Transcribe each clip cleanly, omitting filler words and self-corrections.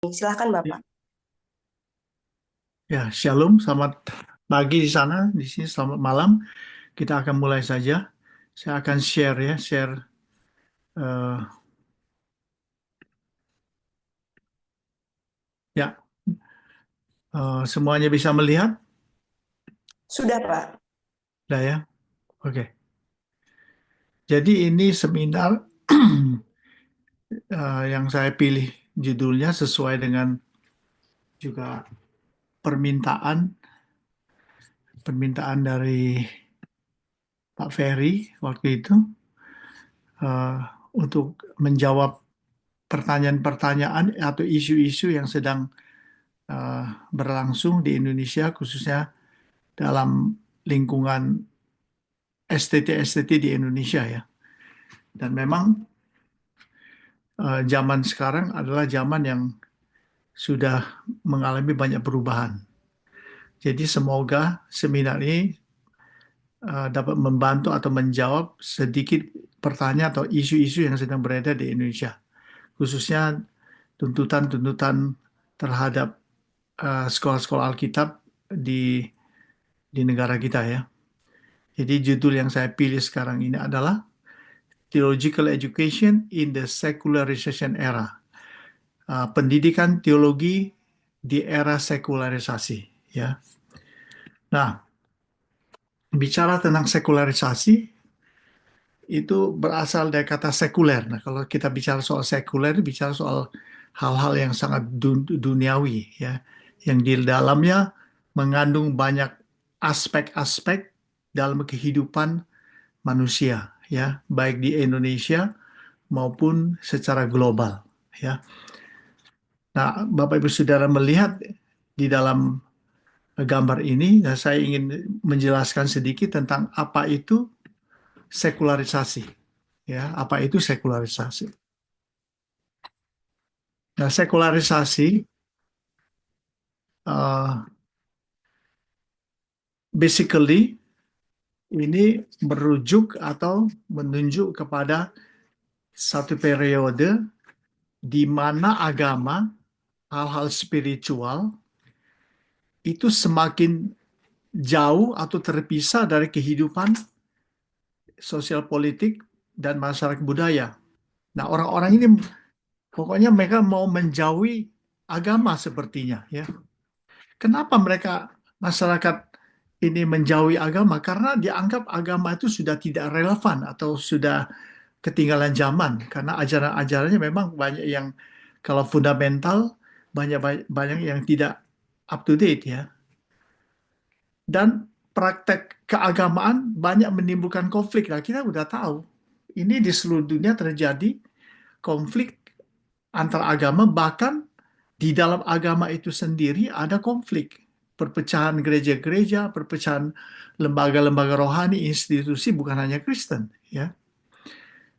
Silahkan Bapak. Ya, shalom, selamat pagi di sana, di sini selamat malam. Kita akan mulai saja. Saya akan share ya, share. eh, ya, semuanya bisa melihat, Sudah Pak. dah ya. Oke. Jadi ini seminar yang saya pilih judulnya sesuai dengan juga permintaan permintaan dari Pak Ferry waktu itu eh, untuk menjawab pertanyaan-pertanyaan atau isu-isu yang sedang eh, berlangsung di Indonesia, khususnya dalam lingkungan STT-STT di Indonesia ya. Dan memang zaman sekarang adalah zaman yang sudah mengalami banyak perubahan. Jadi semoga seminar ini dapat membantu atau menjawab sedikit pertanyaan atau isu-isu yang sedang beredar di Indonesia, khususnya tuntutan-tuntutan terhadap sekolah-sekolah Alkitab di negara kita ya. Jadi judul yang saya pilih sekarang ini adalah Theological Education in the Secularization Era. Pendidikan teologi di era sekularisasi. Ya. Nah, bicara tentang sekularisasi itu berasal dari kata sekuler. Nah, kalau kita bicara soal sekuler, bicara soal hal-hal yang sangat duniawi, ya, yang di dalamnya mengandung banyak aspek-aspek dalam kehidupan manusia, ya, baik di Indonesia maupun secara global, ya. Nah, Bapak Ibu Saudara melihat di dalam gambar ini, nah saya ingin menjelaskan sedikit tentang apa itu sekularisasi. Ya, apa itu sekularisasi? Nah, sekularisasi uh, basically ini merujuk atau menunjuk kepada satu periode di mana agama, hal-hal spiritual itu semakin jauh atau terpisah dari kehidupan sosial politik dan masyarakat budaya. Nah, orang-orang ini pokoknya mereka mau menjauhi agama sepertinya, ya. Kenapa mereka masyarakat ini menjauhi agama? Karena dianggap agama itu sudah tidak relevan atau sudah ketinggalan zaman. Karena ajaran-ajarannya memang banyak yang kalau fundamental banyak banyak yang tidak up to date ya. Dan praktek keagamaan banyak menimbulkan konflik. Nah, kita udah tahu ini di seluruh dunia terjadi konflik antar agama, bahkan di dalam agama itu sendiri ada konflik. Perpecahan gereja-gereja, perpecahan lembaga-lembaga rohani, institusi bukan hanya Kristen, ya.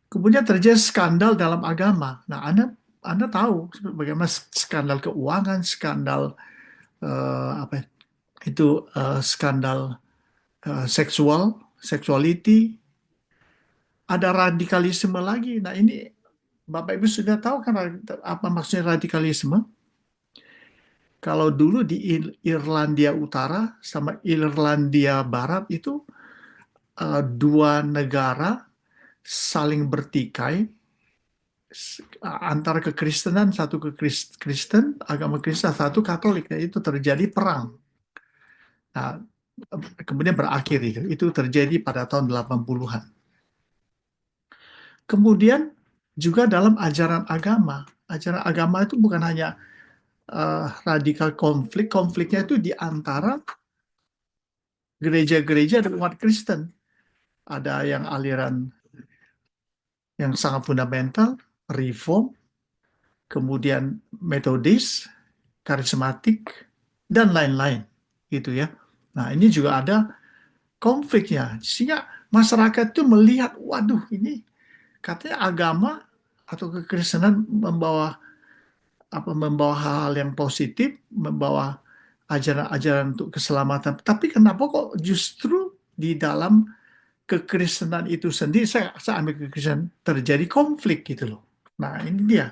Kemudian terjadi skandal dalam agama. Nah, Anda tahu bagaimana skandal keuangan, skandal apa itu skandal seksual, sexuality, ada radikalisme lagi. Nah, ini Bapak Ibu sudah tahu kan apa maksudnya radikalisme? Kalau dulu di Irlandia Utara sama Irlandia Barat itu dua negara saling bertikai antara kekristenan, satu Kristen, agama Kristen, satu Katolik. Nah, itu terjadi perang. Nah, kemudian berakhir itu terjadi pada tahun 80-an. Kemudian juga dalam ajaran agama itu bukan hanya radikal konflik, konfliknya itu di antara gereja-gereja dan umat Kristen. Ada yang aliran yang sangat fundamental, reform, kemudian metodis, karismatik, dan lain-lain. Gitu ya. Nah, ini juga ada konfliknya. Sehingga masyarakat itu melihat, waduh ini katanya agama atau kekristenan membawa hal-hal yang positif, membawa ajaran-ajaran untuk keselamatan. Tapi kenapa kok justru di dalam kekristenan itu sendiri, saya ambil kekristenan terjadi konflik gitu loh. Nah ini dia.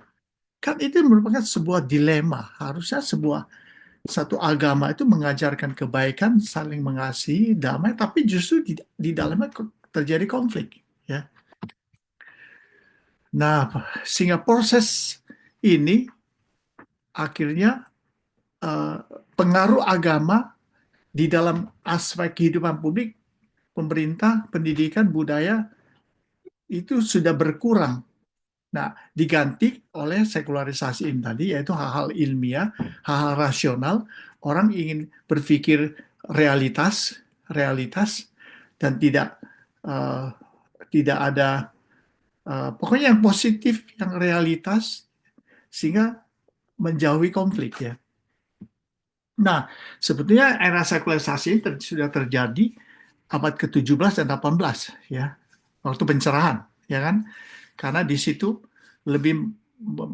Kan itu merupakan sebuah dilema. Harusnya satu agama itu mengajarkan kebaikan, saling mengasihi, damai, tapi justru di dalamnya terjadi konflik. Ya. Nah, sehingga proses ini akhirnya eh, pengaruh agama di dalam aspek kehidupan publik, pemerintah, pendidikan, budaya itu sudah berkurang. Nah, diganti oleh sekularisasi ini tadi, yaitu hal-hal ilmiah, hal-hal rasional. Orang ingin berpikir realitas, realitas, dan eh, tidak ada, pokoknya yang positif, yang realitas, sehingga menjauhi konflik ya. Nah, sebetulnya era sekularisasi ini sudah terjadi abad ke-17 dan 18 ya, waktu pencerahan, ya kan? Karena di situ lebih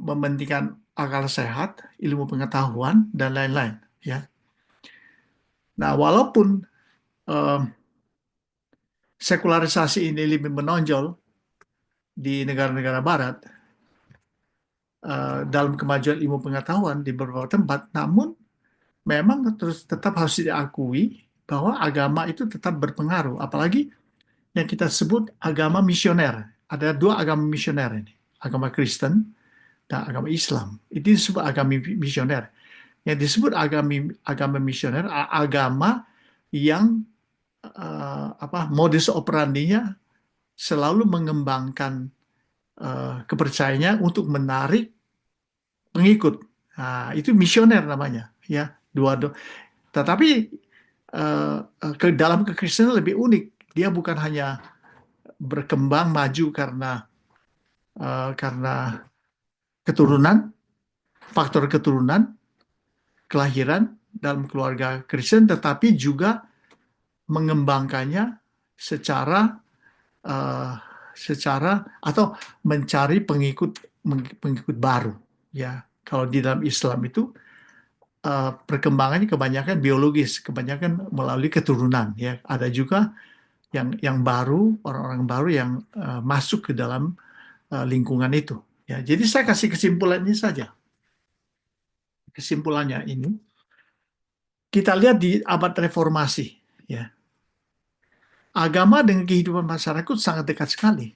mementingkan akal sehat, ilmu pengetahuan, dan lain-lain ya. Nah, walaupun eh, sekularisasi ini lebih menonjol di negara-negara barat dalam kemajuan ilmu pengetahuan di beberapa tempat, namun memang terus tetap harus diakui bahwa agama itu tetap berpengaruh, apalagi yang kita sebut agama misioner. Ada dua agama misioner ini, agama Kristen dan agama Islam. Itu disebut agama misioner. Yang disebut agama misioner, agama yang modus operandinya selalu mengembangkan kepercayaannya untuk menarik pengikut. Nah, itu misioner namanya, ya. Tetapi ke dalam kekristenan lebih unik. Dia bukan hanya berkembang maju karena keturunan, faktor keturunan, kelahiran dalam keluarga Kristen, tetapi juga mengembangkannya secara eh, secara atau mencari pengikut pengikut baru. Ya, kalau di dalam Islam itu perkembangannya kebanyakan biologis, kebanyakan melalui keturunan. Ya, ada juga yang baru, orang-orang baru yang masuk ke dalam lingkungan itu. Ya, jadi saya kasih kesimpulan ini saja. Kesimpulannya ini kita lihat di abad reformasi, ya. Agama dengan kehidupan masyarakat sangat dekat sekali.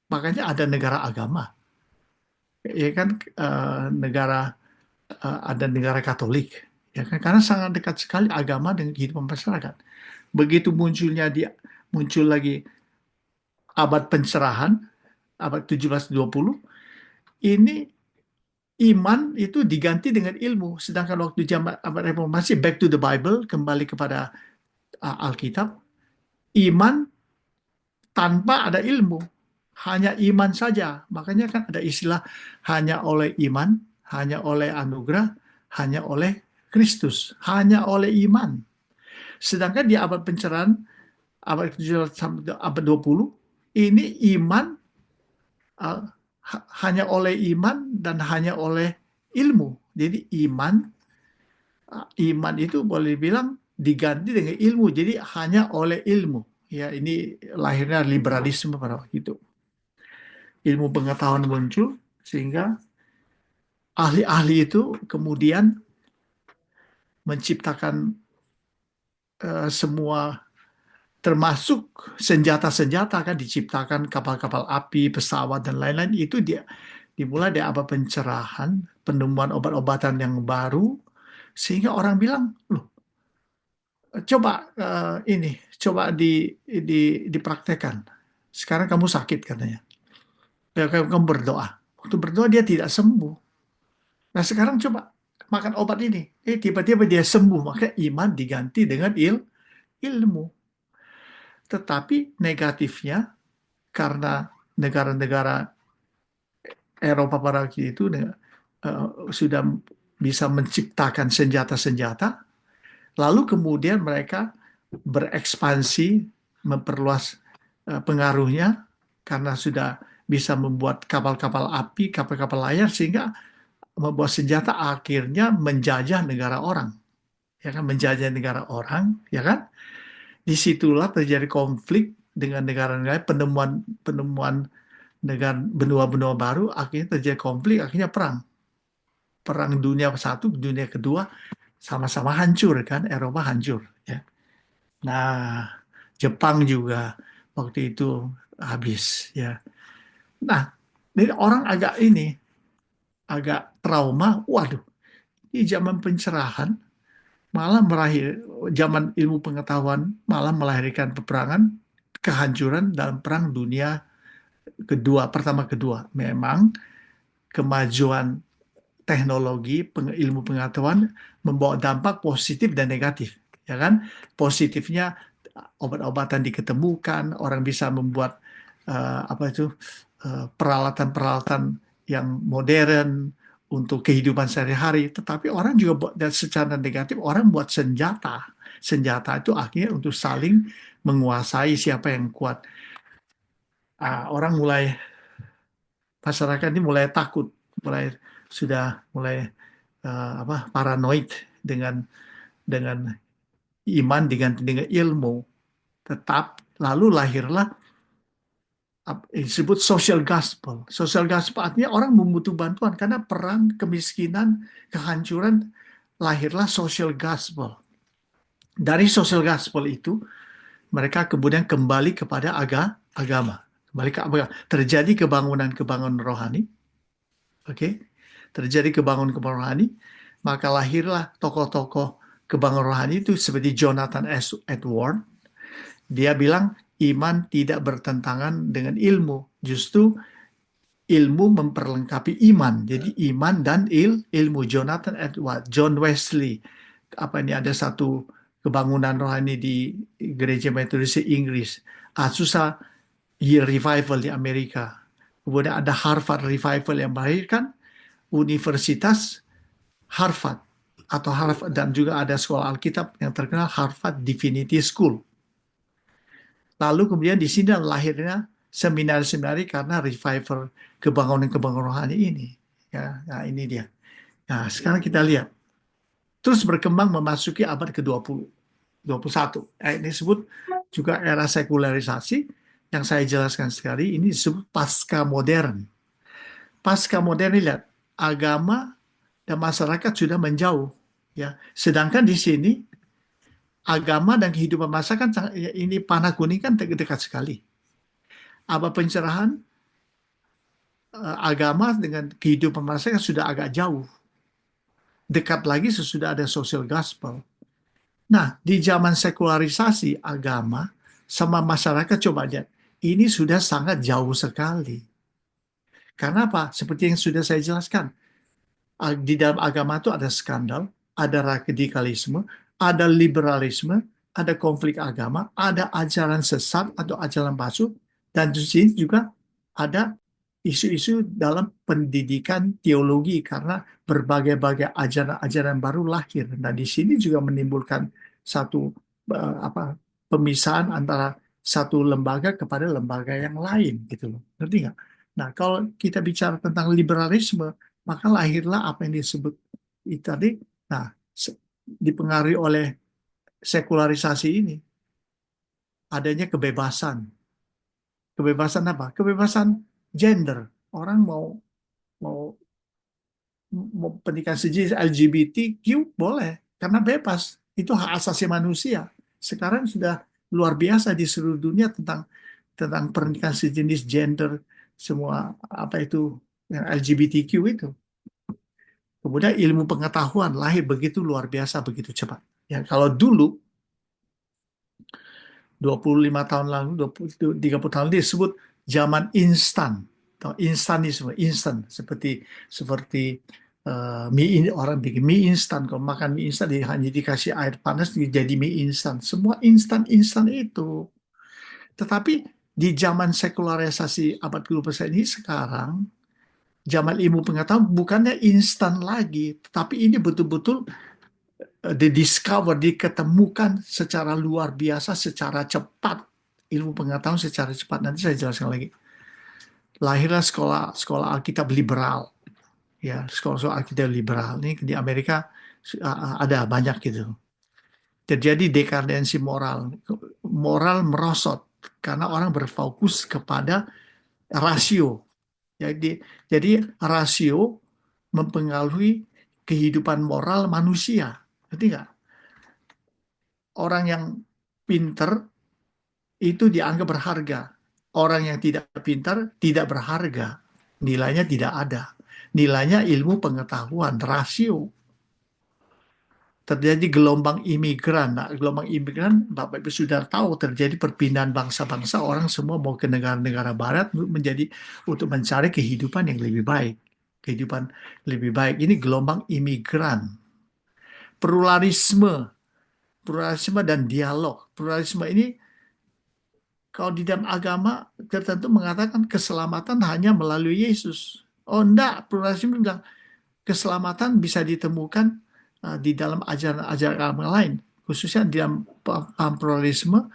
Makanya ada negara agama, ya kan, negara ada negara Katolik, ya kan, karena sangat dekat sekali agama dengan kehidupan masyarakat. Begitu muncul lagi abad pencerahan, abad 17-20, ini iman itu diganti dengan ilmu. Sedangkan waktu zaman abad reformasi, back to the Bible, kembali kepada Alkitab, iman tanpa ada ilmu, hanya iman saja. Makanya kan ada istilah hanya oleh iman, hanya oleh anugerah, hanya oleh Kristus, hanya oleh iman. Sedangkan di abad pencerahan, abad ke-17 sampai abad 20, ini iman uh, hanya oleh iman dan hanya oleh ilmu. Jadi iman itu boleh dibilang diganti dengan ilmu. Jadi hanya oleh ilmu. Ya, ini lahirnya liberalisme pada waktu itu. Ilmu pengetahuan muncul sehingga ahli-ahli itu kemudian menciptakan semua termasuk senjata-senjata, kan diciptakan kapal-kapal api, pesawat dan lain-lain. Itu dia dimulai dari abad pencerahan, penemuan obat-obatan yang baru, sehingga orang bilang, loh, coba ini, coba di dipraktekkan. Sekarang kamu sakit katanya. Ya, kamu berdoa. Waktu berdoa dia tidak sembuh. Nah, sekarang coba makan obat ini. Tiba-tiba dia sembuh. Maka iman diganti dengan ilmu. Tetapi negatifnya, karena negara-negara Eropa pada waktu itu sudah bisa menciptakan senjata-senjata, lalu kemudian mereka berekspansi, memperluas pengaruhnya karena sudah bisa membuat kapal-kapal api, kapal-kapal layar, sehingga membuat senjata akhirnya menjajah negara orang, ya kan, menjajah negara orang, ya kan. Disitulah terjadi konflik dengan negara-negara, penemuan-penemuan dengan benua-benua baru, akhirnya terjadi konflik, akhirnya perang. Perang dunia satu, dunia kedua, sama-sama hancur kan, Eropa hancur. Ya. Nah, Jepang juga waktu itu habis. Ya. Nah, jadi orang agak ini, agak trauma. Waduh, di zaman pencerahan malah zaman ilmu pengetahuan malah melahirkan peperangan, kehancuran dalam perang dunia kedua, pertama kedua. Memang kemajuan teknologi, ilmu pengetahuan membawa dampak positif dan negatif, ya kan? Positifnya obat-obatan diketemukan, orang bisa membuat apa itu peralatan-peralatan yang modern untuk kehidupan sehari-hari. Tetapi orang juga buat, dan secara negatif orang buat senjata. Senjata itu akhirnya untuk saling menguasai siapa yang kuat. Orang mulai masyarakat ini mulai takut, mulai sudah mulai apa paranoid dengan dengan iman dengan ilmu. Tetap lalu lahirlah disebut social gospel. Social gospel artinya orang membutuh bantuan karena perang, kemiskinan, kehancuran, lahirlah social gospel. Dari social gospel itu mereka kemudian kembali kepada agama. Kembali ke agama. Terjadi kebangunan-kebangunan rohani, oke? Terjadi kebangunan-kebangunan rohani, maka lahirlah tokoh-tokoh kebangunan rohani itu seperti Jonathan S. Edward. Dia bilang iman tidak bertentangan dengan ilmu, justru ilmu memperlengkapi iman. Jadi iman dan ilmu. Jonathan Edward, John Wesley. Apa ini ada satu kebangunan rohani di gereja Metodis Inggris. Azusa Year Revival di Amerika. Kemudian ada Harvard Revival yang melahirkan Universitas Harvard atau Harvard, dan juga ada sekolah Alkitab yang terkenal Harvard Divinity School. Lalu kemudian di sini lahirnya seminar-seminari karena revival kebangunan-kebangunan rohani ini. Ya, nah ini dia. Nah, sekarang kita lihat. Terus berkembang memasuki abad ke-20, 21. Ini disebut juga era sekularisasi yang saya jelaskan sekali. Ini disebut pasca modern. Pasca modern, lihat, agama dan masyarakat sudah menjauh. Ya, sedangkan di sini agama dan kehidupan masyarakat ini panah kuning kan dekat sekali. Abad pencerahan agama dengan kehidupan masyarakat sudah agak jauh. Dekat lagi sesudah ada social gospel. Nah, di zaman sekularisasi agama sama masyarakat, coba lihat, ini sudah sangat jauh sekali. Karena apa? Seperti yang sudah saya jelaskan, di dalam agama itu ada skandal, ada radikalisme, ada liberalisme, ada konflik agama, ada ajaran sesat atau ajaran palsu, dan di sini juga ada isu-isu dalam pendidikan teologi karena berbagai-bagai ajaran-ajaran baru lahir. Nah, di sini juga menimbulkan satu apa pemisahan antara satu lembaga kepada lembaga yang lain gitu loh. Ngerti nggak? Nah, kalau kita bicara tentang liberalisme, maka lahirlah apa yang disebut itu tadi. Nah, dipengaruhi oleh sekularisasi ini, adanya kebebasan. Kebebasan apa? Kebebasan gender. Orang mau mau mau pernikahan sejenis LGBTQ boleh karena bebas. Itu hak asasi manusia. Sekarang sudah luar biasa di seluruh dunia tentang tentang pernikahan sejenis gender, semua apa itu yang LGBTQ itu. Kemudian ilmu pengetahuan lahir begitu luar biasa, begitu cepat. Ya, kalau dulu 25 tahun lalu, 20, 30 tahun lalu disebut zaman instan. Atau instanisme, instan. Seperti seperti orang bikin mie instan. Kalau makan mie instan, hanya dikasih air panas, jadi mie instan. Semua instan-instan itu. Tetapi di zaman sekularisasi abad ke-21 ini sekarang, zaman ilmu pengetahuan bukannya instan lagi, tetapi ini betul-betul didiscover, diketemukan secara luar biasa, secara cepat. Ilmu pengetahuan secara cepat. Nanti saya jelaskan lagi. Lahirlah sekolah Alkitab liberal. Ya, sekolah-sekolah Alkitab liberal. Ini di Amerika ada banyak gitu. Terjadi dekadensi moral. Moral merosot. Karena orang berfokus kepada rasio. Jadi rasio mempengaruhi kehidupan moral manusia. Ngerti nggak? Orang yang pinter itu dianggap berharga. Orang yang tidak pintar tidak berharga. Nilainya tidak ada. Nilainya ilmu pengetahuan, rasio. Terjadi gelombang imigran. Nah, gelombang imigran, Bapak Ibu sudah tahu terjadi perpindahan bangsa-bangsa. Orang semua mau ke negara-negara barat untuk mencari kehidupan yang lebih baik. Kehidupan lebih baik. Ini gelombang imigran. Pluralisme. Pluralisme dan dialog. Pluralisme ini kalau di dalam agama tertentu mengatakan keselamatan hanya melalui Yesus. Oh enggak, pluralisme bilang keselamatan bisa ditemukan di dalam ajaran-ajaran agama lain. Khususnya di dalam paham pluralisme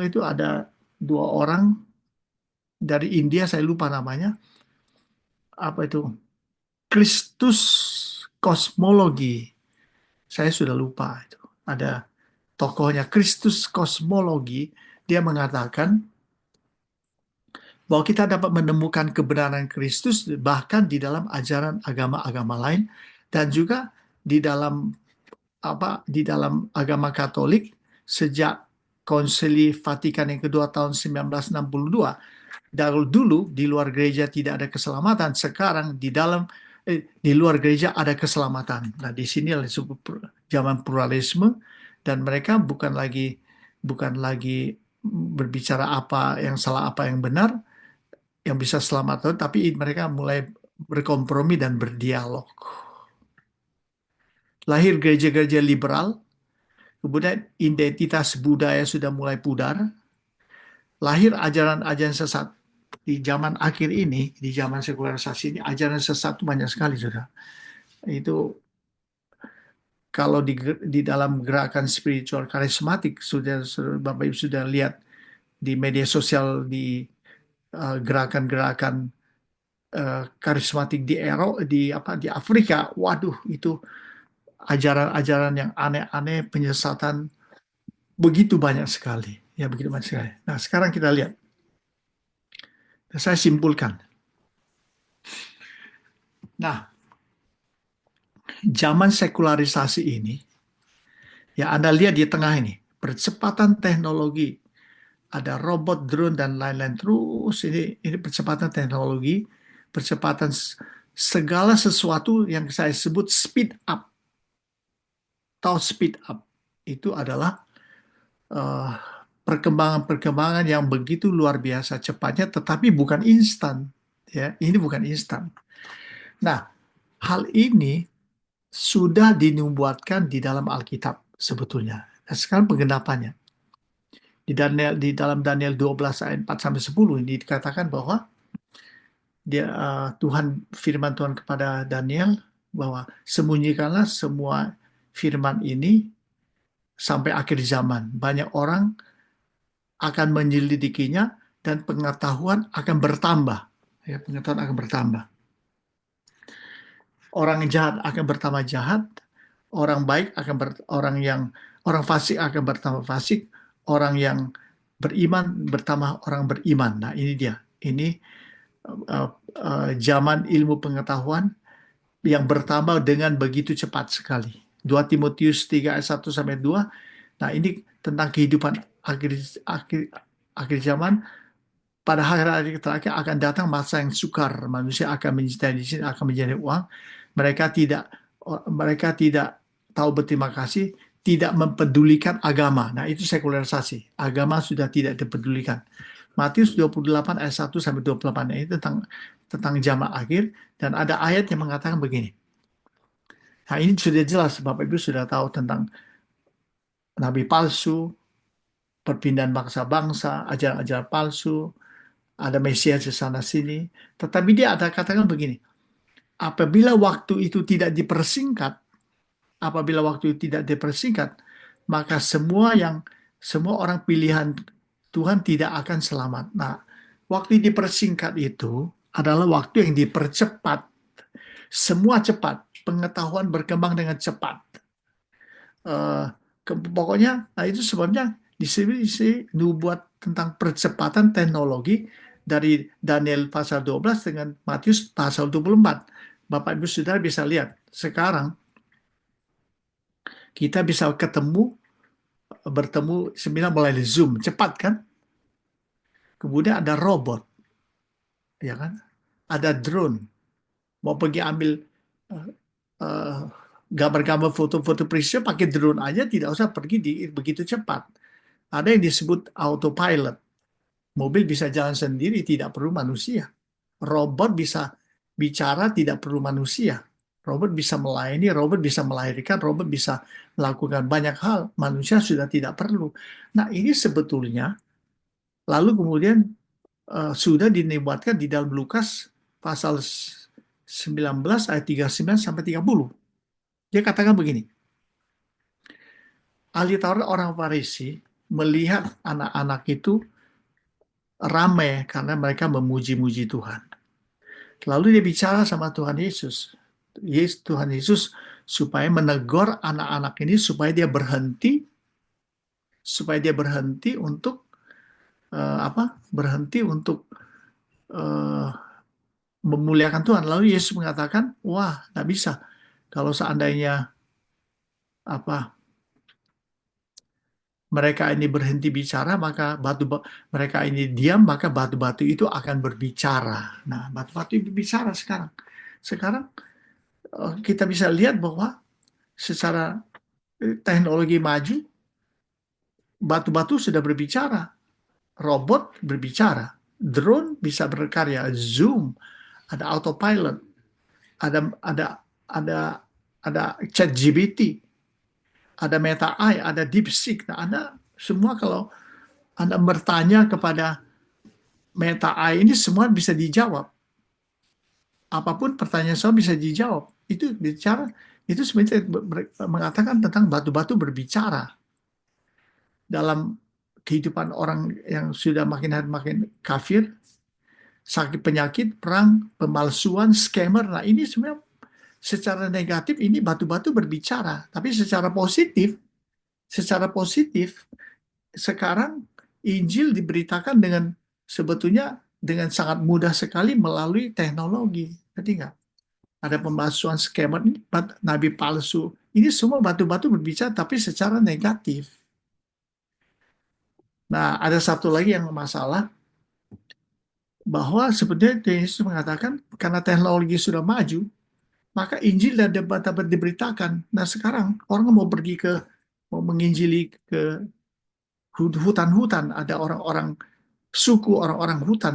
itu ada dua orang dari India, saya lupa namanya. Apa itu? Kristus kosmologi. Saya sudah lupa itu. Ada tokohnya Kristus kosmologi, dia mengatakan bahwa kita dapat menemukan kebenaran Kristus bahkan di dalam ajaran agama-agama lain dan juga di dalam di dalam agama Katolik sejak Konsili Vatikan yang kedua tahun 1962. Dari dulu di luar gereja tidak ada keselamatan, sekarang di luar gereja ada keselamatan. Nah, di sini disebut zaman pluralisme dan mereka bukan lagi berbicara apa yang salah apa yang benar yang bisa selamat, tapi mereka mulai berkompromi dan berdialog. Lahir gereja-gereja liberal, kemudian identitas budaya sudah mulai pudar, lahir ajaran-ajaran sesat. Di zaman akhir ini, di zaman sekularisasi ini, ajaran sesat itu banyak sekali sudah. Itu kalau di dalam gerakan spiritual karismatik, Bapak Ibu sudah lihat di media sosial, di gerakan-gerakan karismatik di Afrika, waduh itu ajaran-ajaran yang aneh-aneh, penyesatan begitu banyak sekali. Ya, begitu banyak sekali. Nah, sekarang kita lihat. Saya simpulkan. Nah, zaman sekularisasi ini, ya Anda lihat di tengah ini, percepatan teknologi, ada robot, drone, dan lain-lain. Terus ini percepatan teknologi, percepatan segala sesuatu yang saya sebut speed up, atau speed up. Itu adalah eh, perkembangan-perkembangan yang begitu luar biasa cepatnya, tetapi bukan instan. Ya, ini bukan instan. Nah, hal ini sudah dinubuatkan di dalam Alkitab sebetulnya. Nah, sekarang penggenapannya. Di dalam Daniel 12 ayat 4 sampai 10 ini dikatakan bahwa firman Tuhan kepada Daniel bahwa sembunyikanlah semua firman ini sampai akhir zaman. Banyak orang akan menyelidikinya dan pengetahuan akan bertambah. Ya, pengetahuan akan bertambah. Orang jahat akan bertambah jahat, orang fasik akan bertambah fasik, orang yang beriman bertambah orang beriman. Nah, ini dia. Ini zaman ilmu pengetahuan yang bertambah dengan begitu cepat sekali. 2 Timotius 3 ayat 1 sampai 2. Nah, ini tentang kehidupan akhir akhir akhir zaman. Pada hari-hari terakhir akan datang masa yang sukar. Manusia akan mencintai di sini, akan menjadi uang. Mereka tidak tahu berterima kasih, tidak mempedulikan agama. Nah, itu sekularisasi. Agama sudah tidak dipedulikan. Matius 28 ayat 1 sampai 28 ini tentang zaman akhir dan ada ayat yang mengatakan begini. Nah, ini sudah jelas Bapak Ibu sudah tahu tentang nabi palsu, perpindahan bangsa-bangsa, ajaran-ajaran palsu, ada Mesias di sana sini. Tetapi dia ada katakan begini, apabila waktu itu tidak dipersingkat, maka semua orang pilihan Tuhan tidak akan selamat. Nah, waktu dipersingkat itu adalah waktu yang dipercepat. Semua cepat, pengetahuan berkembang dengan cepat. Eh, Pokoknya, nah itu sebabnya di sini nubuat tentang percepatan teknologi dari Daniel pasal 12 dengan Matius pasal 24. Bapak Ibu Saudara bisa lihat, sekarang kita bisa bertemu seminar melalui Zoom, cepat kan? Kemudian ada robot, ya kan? Ada drone, mau pergi ambil eh, eh, gambar-gambar foto-foto presiden pakai drone aja, tidak usah pergi begitu cepat. Ada yang disebut autopilot. Mobil bisa jalan sendiri, tidak perlu manusia. Robot bisa bicara, tidak perlu manusia. Robot bisa melayani, robot bisa melahirkan, robot bisa melakukan banyak hal. Manusia sudah tidak perlu. Nah, ini sebetulnya lalu kemudian sudah dinubuatkan di dalam Lukas pasal 19 ayat 39 sampai 30. Dia katakan begini, ahli Taurat orang Farisi melihat anak-anak itu ramai karena mereka memuji-muji Tuhan. Lalu dia bicara sama Tuhan Yesus. Tuhan Yesus supaya menegur anak-anak ini supaya dia berhenti untuk apa? Berhenti untuk eh, memuliakan Tuhan. Lalu Yesus mengatakan, wah, nggak bisa. Kalau seandainya apa mereka ini berhenti bicara, maka mereka ini diam, maka batu-batu itu akan berbicara. Nah, batu-batu itu berbicara sekarang. Sekarang kita bisa lihat bahwa secara teknologi maju, batu-batu sudah berbicara, robot berbicara, drone bisa berkarya, Zoom, ada autopilot, ada ada ada ada ChatGPT, ada Meta AI, ada DeepSeek. Nah, Anda semua kalau Anda bertanya kepada Meta AI ini semua bisa dijawab. Apapun pertanyaan saya bisa dijawab. Itu sebenarnya mengatakan tentang batu-batu berbicara dalam kehidupan orang yang sudah makin hari makin kafir, sakit penyakit, perang, pemalsuan, scammer. Nah, ini sebenarnya secara negatif ini batu-batu berbicara, tapi secara positif sekarang Injil diberitakan sebetulnya dengan sangat mudah sekali melalui teknologi. Jadi nggak ada pembasuhan scammer ini, nabi palsu. Ini semua batu-batu berbicara tapi secara negatif. Nah, ada satu lagi yang masalah bahwa sebenarnya Yesus mengatakan karena teknologi sudah maju, maka Injil dan debat dapat diberitakan. Nah, sekarang orang mau menginjili ke hutan-hutan, ada orang-orang suku, orang-orang hutan,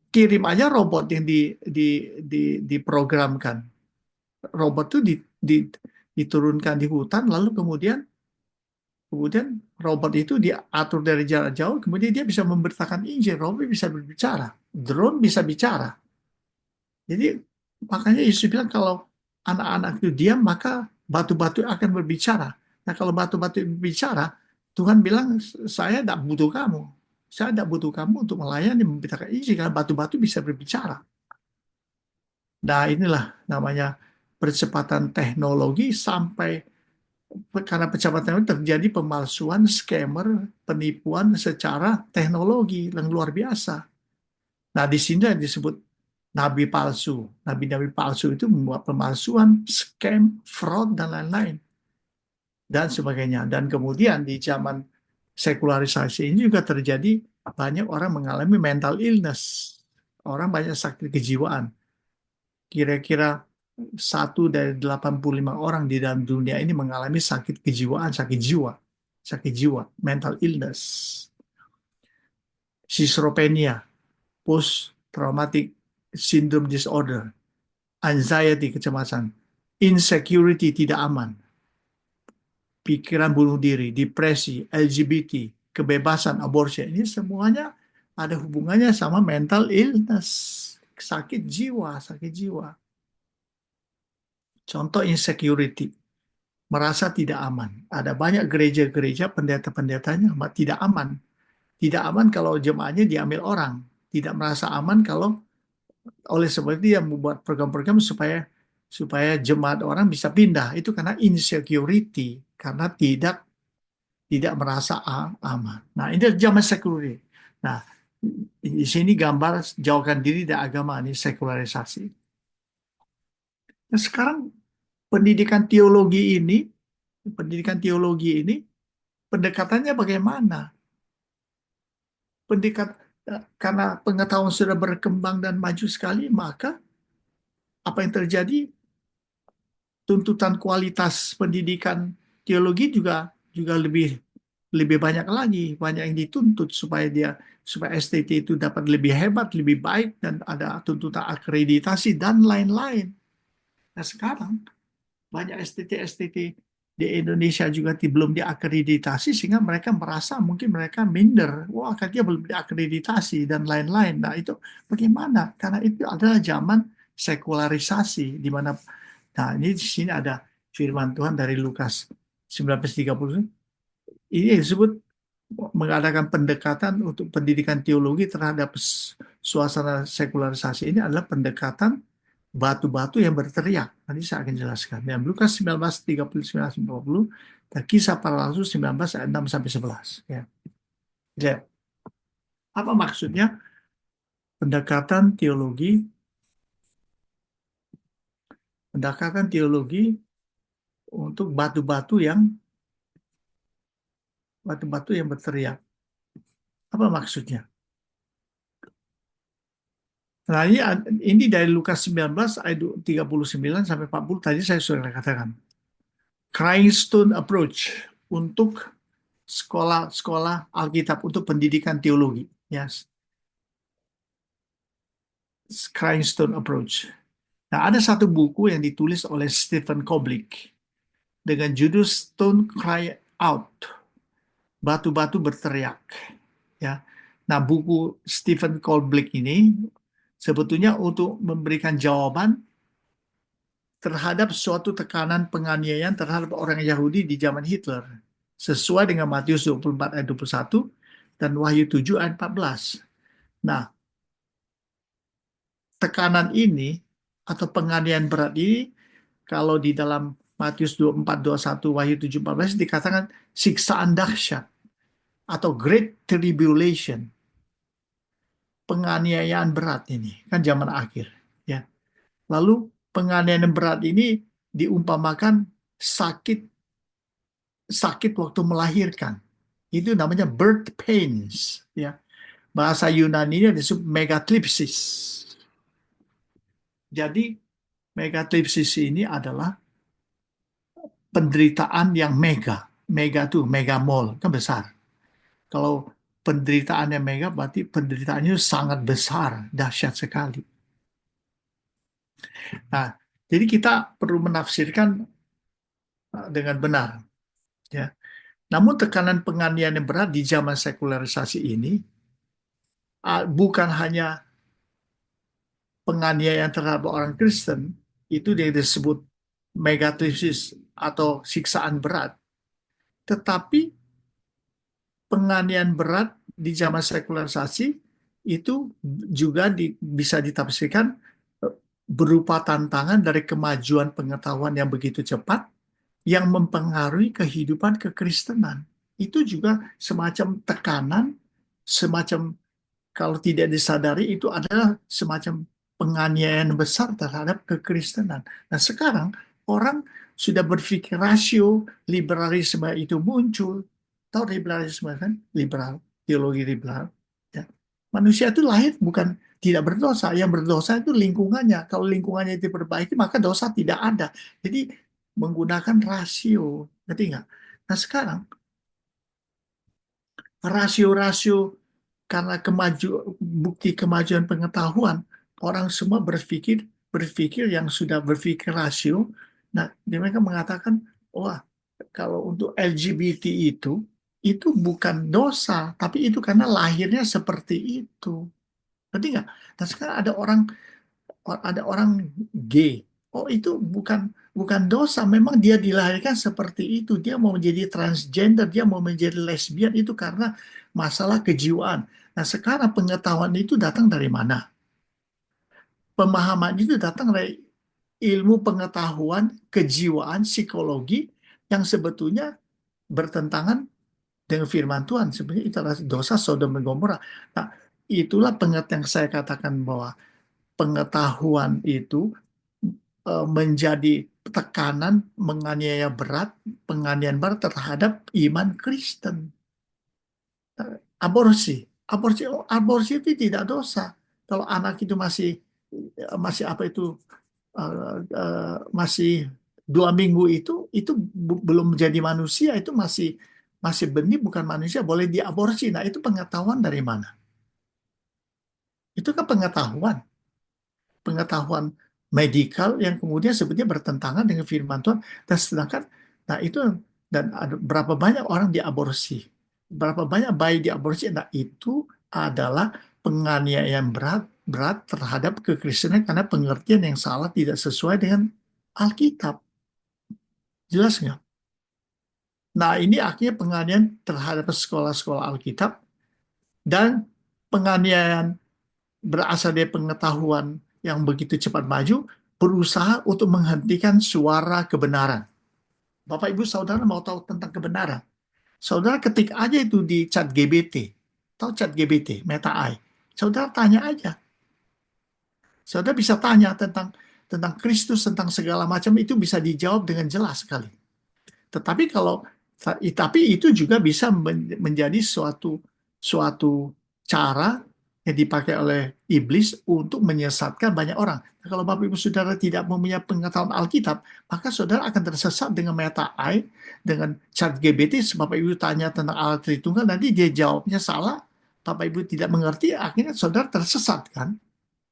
kirim aja robot yang di, di, diprogramkan. Robot itu diturunkan di hutan, lalu kemudian robot itu diatur dari jarak jauh, kemudian dia bisa memberitakan Injil, robot bisa berbicara, drone bisa bicara. Jadi makanya Yesus bilang kalau anak-anak itu diam, maka batu-batu akan berbicara. Nah kalau batu-batu berbicara, Tuhan bilang, saya tidak butuh kamu. Saya tidak butuh kamu untuk melayani, memberitakan Injil, karena batu-batu bisa berbicara. Nah inilah namanya percepatan teknologi sampai karena percepatan itu terjadi pemalsuan, scammer, penipuan secara teknologi yang luar biasa. Nah, di sini disebut nabi palsu. Nabi-nabi palsu itu membuat pemalsuan, scam, fraud, dan lain-lain. Dan sebagainya. Dan kemudian di zaman sekularisasi ini juga terjadi banyak orang mengalami mental illness. Orang banyak sakit kejiwaan. Kira-kira 1 dari 85 orang di dalam dunia ini mengalami sakit kejiwaan, sakit jiwa, mental illness, schizophrenia, post traumatic syndrome disorder, anxiety, kecemasan, insecurity, tidak aman, pikiran bunuh diri, depresi, LGBT, kebebasan, abortion, ini semuanya ada hubungannya sama mental illness, sakit jiwa, sakit jiwa. Contoh insecurity, merasa tidak aman. Ada banyak gereja-gereja pendeta-pendetanya tidak aman. Tidak aman kalau jemaahnya diambil orang. Tidak merasa aman kalau oleh sebab itu dia membuat program-program supaya supaya jemaat orang bisa pindah. Itu karena insecurity, karena tidak merasa aman. Nah, ini zaman security. Nah, Di sini gambar jauhkan diri dari agama, ini sekularisasi. Nah, sekarang pendidikan teologi ini, pendidikan teologi ini pendekatannya bagaimana? Pendekat karena pengetahuan sudah berkembang dan maju sekali, maka apa yang terjadi? Tuntutan kualitas pendidikan teologi juga juga lebih lebih banyak lagi, banyak yang dituntut supaya STT itu dapat lebih hebat, lebih baik dan ada tuntutan akreditasi dan lain-lain. Nah, sekarang banyak STT-STT di Indonesia juga belum diakreditasi sehingga mereka merasa mungkin mereka minder. Wah, katanya belum diakreditasi dan lain-lain. Nah, itu bagaimana? Karena itu adalah zaman sekularisasi di mana nah ini di sini ada firman Tuhan dari Lukas 19:30. Ini disebut mengadakan pendekatan untuk pendidikan teologi terhadap suasana sekularisasi ini adalah pendekatan batu-batu yang berteriak. Nanti saya akan jelaskan. Yang Lukas 19:39-40 dan Kisah Para Rasul 19 ayat 6 sampai 11. Ya. Lihat, apa maksudnya pendekatan teologi? Pendekatan teologi untuk batu-batu yang berteriak. Apa maksudnya? Nah, ini dari Lukas 19 ayat 39 sampai 40 tadi saya sudah katakan. Crying Stone Approach untuk sekolah-sekolah Alkitab untuk pendidikan teologi. Yes, Crying Stone Approach. Nah, ada satu buku yang ditulis oleh Stephen Koblik dengan judul Stone Cry Out, batu-batu berteriak. Ya, nah buku Stephen Koblik ini sebetulnya untuk memberikan jawaban terhadap suatu tekanan penganiayaan terhadap orang Yahudi di zaman Hitler. Sesuai dengan Matius 24 ayat 21 dan Wahyu 7 ayat 14. Nah, tekanan ini atau penganiayaan berat ini kalau di dalam Matius 24, 21, Wahyu 7, 14 dikatakan siksaan dahsyat atau Great Tribulation. Penganiayaan berat ini kan zaman akhir. Ya. Lalu penganiayaan berat ini diumpamakan sakit sakit waktu melahirkan. Itu namanya birth pains. Ya. Bahasa Yunani disebut megatlipsis. Jadi megatlipsis ini adalah penderitaan yang mega. Mega tuh megamol, kan besar. Kalau penderitaannya mega berarti penderitaannya sangat besar, dahsyat sekali. Nah, jadi kita perlu menafsirkan dengan benar. Ya. Namun tekanan penganiayaan yang berat di zaman sekularisasi ini bukan hanya penganiayaan terhadap orang Kristen, itu yang disebut megatrisis atau siksaan berat. Tetapi penganiayaan berat di zaman sekularisasi itu juga bisa ditafsirkan berupa tantangan dari kemajuan pengetahuan yang begitu cepat yang mempengaruhi kehidupan kekristenan. Itu juga semacam tekanan, semacam kalau tidak disadari itu adalah semacam penganiayaan besar terhadap kekristenan. Nah, sekarang orang sudah berpikir rasio, liberalisme itu muncul. Tahu liberalisme kan? Liberal, teologi liberal. Ya. Manusia itu lahir bukan tidak berdosa. Yang berdosa itu lingkungannya. Kalau lingkungannya itu diperbaiki, maka dosa tidak ada. Jadi menggunakan rasio. Ngerti nggak? Nah, sekarang rasio-rasio karena bukti kemajuan pengetahuan, orang semua berpikir berpikir yang sudah berpikir rasio. Nah, mereka mengatakan, wah, kalau untuk LGBT itu bukan dosa, tapi itu karena lahirnya seperti itu. Ngerti nggak? Nah, sekarang ada orang gay. Oh, itu bukan bukan dosa. Memang dia dilahirkan seperti itu. Dia mau menjadi transgender, dia mau menjadi lesbian itu karena masalah kejiwaan. Nah, sekarang pengetahuan itu datang dari mana? Pemahaman itu datang dari ilmu pengetahuan, kejiwaan, psikologi yang sebetulnya bertentangan dengan firman Tuhan. Sebenarnya itu adalah dosa Sodom dan Gomora. Nah, itulah pengertian yang saya katakan bahwa pengetahuan itu menjadi tekanan menganiaya berat, penganiayaan berat terhadap iman Kristen. Aborsi, aborsi itu tidak dosa. Kalau anak itu masih apa itu masih 2 minggu itu belum menjadi manusia, itu masih masih benih bukan manusia, boleh diaborsi. Nah, itu pengetahuan dari mana? Itu kan pengetahuan medikal yang kemudian sebetulnya bertentangan dengan firman Tuhan. Dan sedangkan, nah itu, dan ada berapa banyak orang diaborsi, berapa banyak bayi diaborsi. Nah, itu adalah penganiayaan berat berat terhadap kekristenan karena pengertian yang salah, tidak sesuai dengan Alkitab. Jelas nggak? Nah, ini akhirnya penganiayaan terhadap sekolah-sekolah Alkitab, dan penganiayaan berasal dari pengetahuan yang begitu cepat maju, berusaha untuk menghentikan suara kebenaran. Bapak, Ibu, Saudara mau tahu tentang kebenaran? Saudara ketik aja itu di chat GBT. Tahu chat GBT, Meta AI. Saudara tanya aja. Saudara bisa tanya tentang Kristus, tentang segala macam, itu bisa dijawab dengan jelas sekali. Tetapi tapi itu juga bisa menjadi suatu suatu cara yang dipakai oleh iblis untuk menyesatkan banyak orang. Nah, kalau Bapak Ibu Saudara tidak mempunyai pengetahuan Alkitab, maka saudara akan tersesat dengan Meta AI, dengan ChatGPT. Bapak Ibu tanya tentang Allah Tritunggal, nanti dia jawabnya salah. Bapak Ibu tidak mengerti, akhirnya saudara tersesat kan?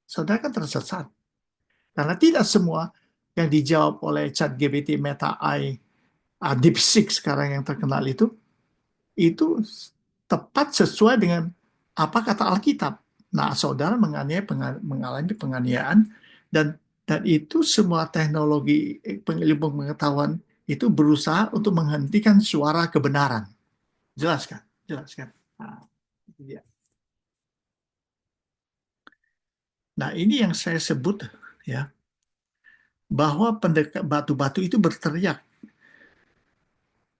Saudara kan tersesat. Karena tidak semua yang dijawab oleh ChatGPT, Meta AI, DeepSeek sekarang yang terkenal itu tepat sesuai dengan apa kata Alkitab. Nah, saudara mengalami penganiayaan, dan itu semua teknologi ilmu pengetahuan itu berusaha untuk menghentikan suara kebenaran. Jelas kan? Jelas kan? Nah, itu dia. Nah, ini yang saya sebut, ya, bahwa batu-batu itu berteriak.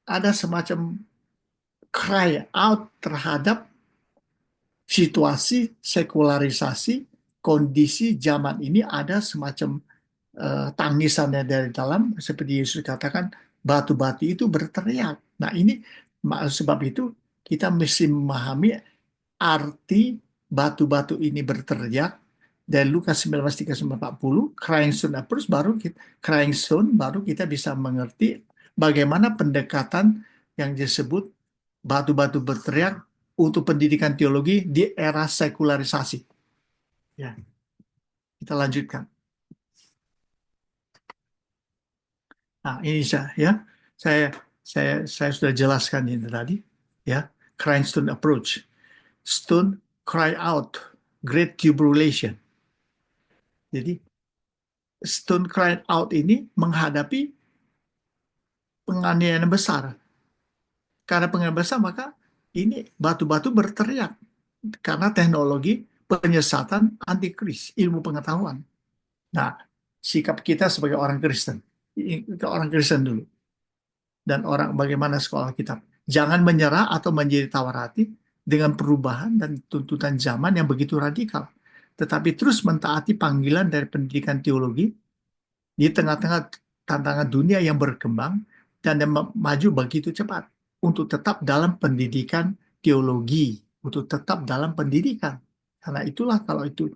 Ada semacam cry out terhadap situasi sekularisasi, kondisi zaman ini. Ada semacam tangisannya dari dalam, seperti Yesus katakan, batu-batu itu berteriak. Nah, ini sebab itu kita mesti memahami arti batu-batu ini berteriak dari Lukas 19:39-40, crying stone approach, crying stone, baru kita bisa mengerti bagaimana pendekatan yang disebut batu-batu berteriak untuk pendidikan teologi di era sekularisasi. Ya, kita lanjutkan. Nah, ini ya, saya saya sudah jelaskan ini tadi, ya, crying stone approach. Stone cry out, great tribulation. Jadi stone cry out ini menghadapi penganiayaan besar. Karena penganiayaan besar, maka ini batu-batu berteriak karena teknologi penyesatan antikris, ilmu pengetahuan. Nah, sikap kita sebagai orang Kristen, ke orang Kristen dulu, dan orang bagaimana sekolah kitab. Jangan menyerah atau menjadi tawar hati dengan perubahan dan tuntutan zaman yang begitu radikal, tetapi terus mentaati panggilan dari pendidikan teologi di tengah-tengah tantangan dunia yang berkembang dan yang maju begitu cepat, untuk tetap dalam pendidikan teologi, untuk tetap dalam pendidikan. Karena itulah, kalau itu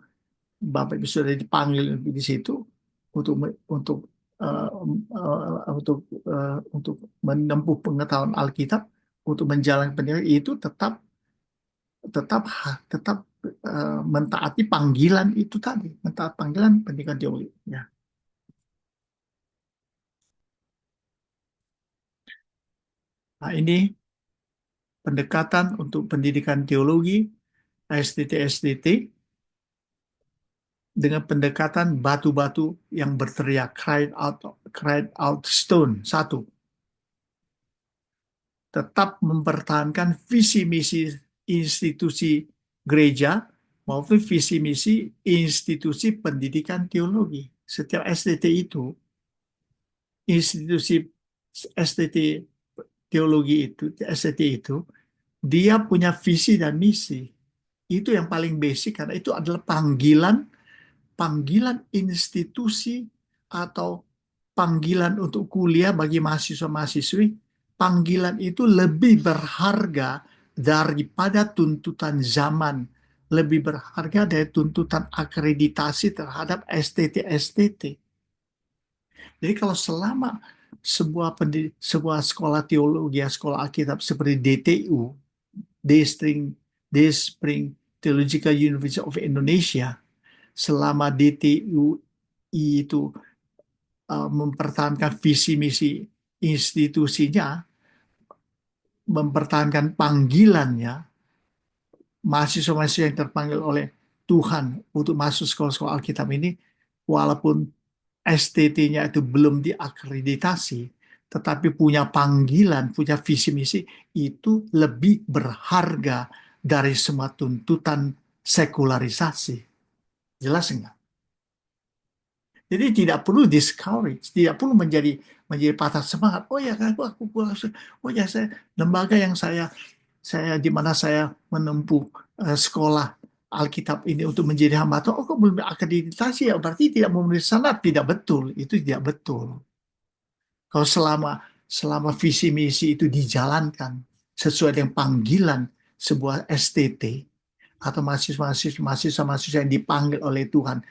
Bapak Ibu sudah dipanggil di situ untuk untuk uh, untuk menempuh pengetahuan Alkitab, untuk menjalankan pendidikan itu, tetap tetap tetap mentaati panggilan itu tadi, mentaati panggilan pendidikan teologi. Ya. Nah, ini pendekatan untuk pendidikan teologi, STT-STT, dengan pendekatan batu-batu yang berteriak, cried out stone. Satu, tetap mempertahankan visi misi institusi gereja maupun visi misi institusi pendidikan teologi. Setiap STT itu, institusi STT teologi itu, STT itu, dia punya visi dan misi. Itu yang paling basic karena itu adalah panggilan panggilan institusi atau panggilan untuk kuliah bagi mahasiswa-mahasiswi, panggilan itu lebih berharga daripada tuntutan zaman, lebih berharga dari tuntutan akreditasi terhadap STT-STT. Jadi kalau selama sebuah sekolah teologi, sekolah Alkitab seperti DTU, Day Spring Theological University of Indonesia, selama DTU itu mempertahankan visi misi institusinya, mempertahankan panggilannya, mahasiswa-mahasiswa yang terpanggil oleh Tuhan untuk masuk sekolah-sekolah Alkitab ini, walaupun STT-nya itu belum diakreditasi, tetapi punya panggilan, punya visi misi, itu lebih berharga dari semua tuntutan sekularisasi. Jelas enggak? Jadi tidak perlu discourage, tidak perlu menjadi patah semangat. Oh ya, oh ya saya lembaga yang saya di mana saya menempuh sekolah Alkitab ini untuk menjadi hamba Tuhan. Oh, kok belum akreditasi ya? Berarti tidak memenuhi syarat. Tidak betul. Itu tidak betul. Kalau selama visi misi itu dijalankan sesuai dengan panggilan sebuah STT atau mahasiswa-mahasiswa yang dipanggil oleh Tuhan,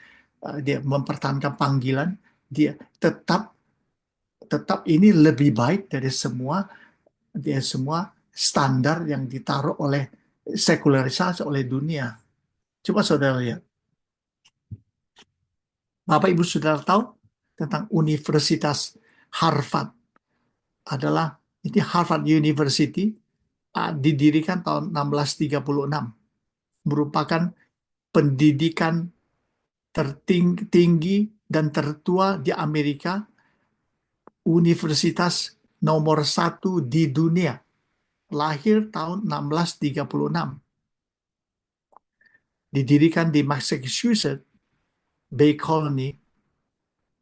dia mempertahankan panggilan, dia tetap tetap ini lebih baik dari semua standar yang ditaruh oleh sekularisasi oleh dunia. Coba saudara lihat. Bapak Ibu saudara tahu tentang Universitas Harvard adalah ini Harvard University, didirikan tahun 1636, merupakan pendidikan tertinggi dan tertua di Amerika, universitas nomor satu di dunia, lahir tahun 1636, didirikan di Massachusetts Bay Colony,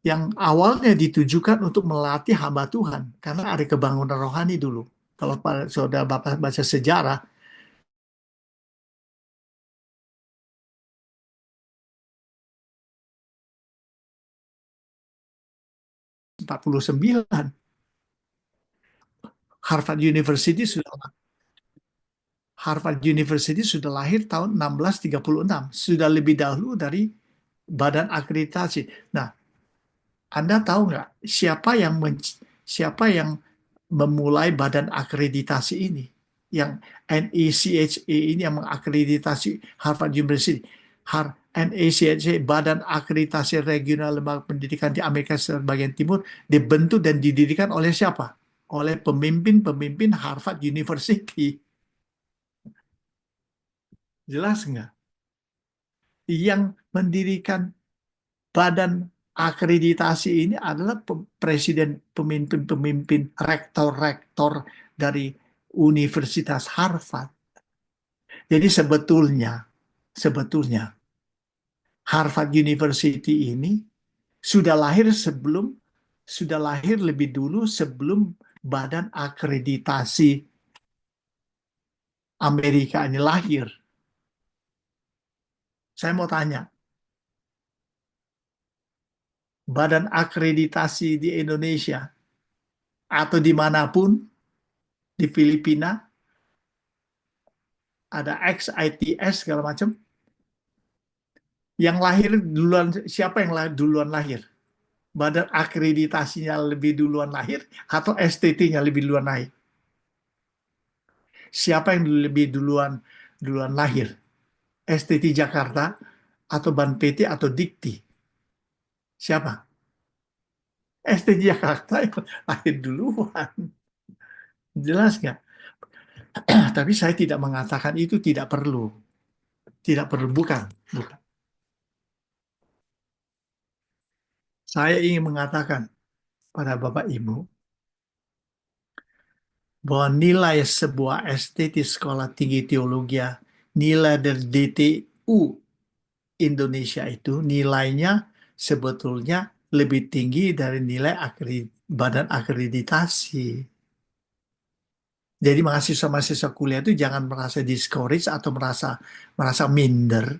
yang awalnya ditujukan untuk melatih hamba Tuhan, karena ada kebangunan rohani dulu. Kalau saudara Bapak baca sejarah, 49, Harvard University sudah Harvard University sudah lahir tahun 1636, sudah lebih dahulu dari badan akreditasi. Nah, Anda tahu nggak siapa yang memulai badan akreditasi ini? Yang NACHA ini yang mengakreditasi Harvard University. NACHA, Badan Akreditasi Regional Lembaga Pendidikan di Amerika Serikat bagian Timur, dibentuk dan didirikan oleh siapa? Oleh pemimpin-pemimpin Harvard University. Jelas nggak? Yang mendirikan badan akreditasi ini adalah presiden, pemimpin-pemimpin, rektor-rektor dari Universitas Harvard. Jadi sebetulnya Harvard University ini sudah lahir lebih dulu sebelum badan akreditasi Amerika ini lahir. Saya mau tanya, badan akreditasi di Indonesia atau dimanapun di Filipina ada XITS segala macam, yang lahir duluan, siapa yang duluan lahir? Badan akreditasinya lebih duluan lahir atau STT-nya lebih duluan lahir? Siapa yang lebih duluan lahir? STT Jakarta atau Ban PT atau Dikti? Siapa? STT Jakarta yang lahir duluan. Jelas nggak? Tapi saya tidak mengatakan itu tidak perlu. Tidak perlu, bukan. Bukan. Saya ingin mengatakan pada Bapak Ibu bahwa nilai sebuah STT Sekolah Tinggi Teologi, nilai dari DTU Indonesia itu nilainya sebetulnya lebih tinggi dari nilai badan akreditasi. Jadi mahasiswa-mahasiswa kuliah itu jangan merasa discourage atau merasa merasa minder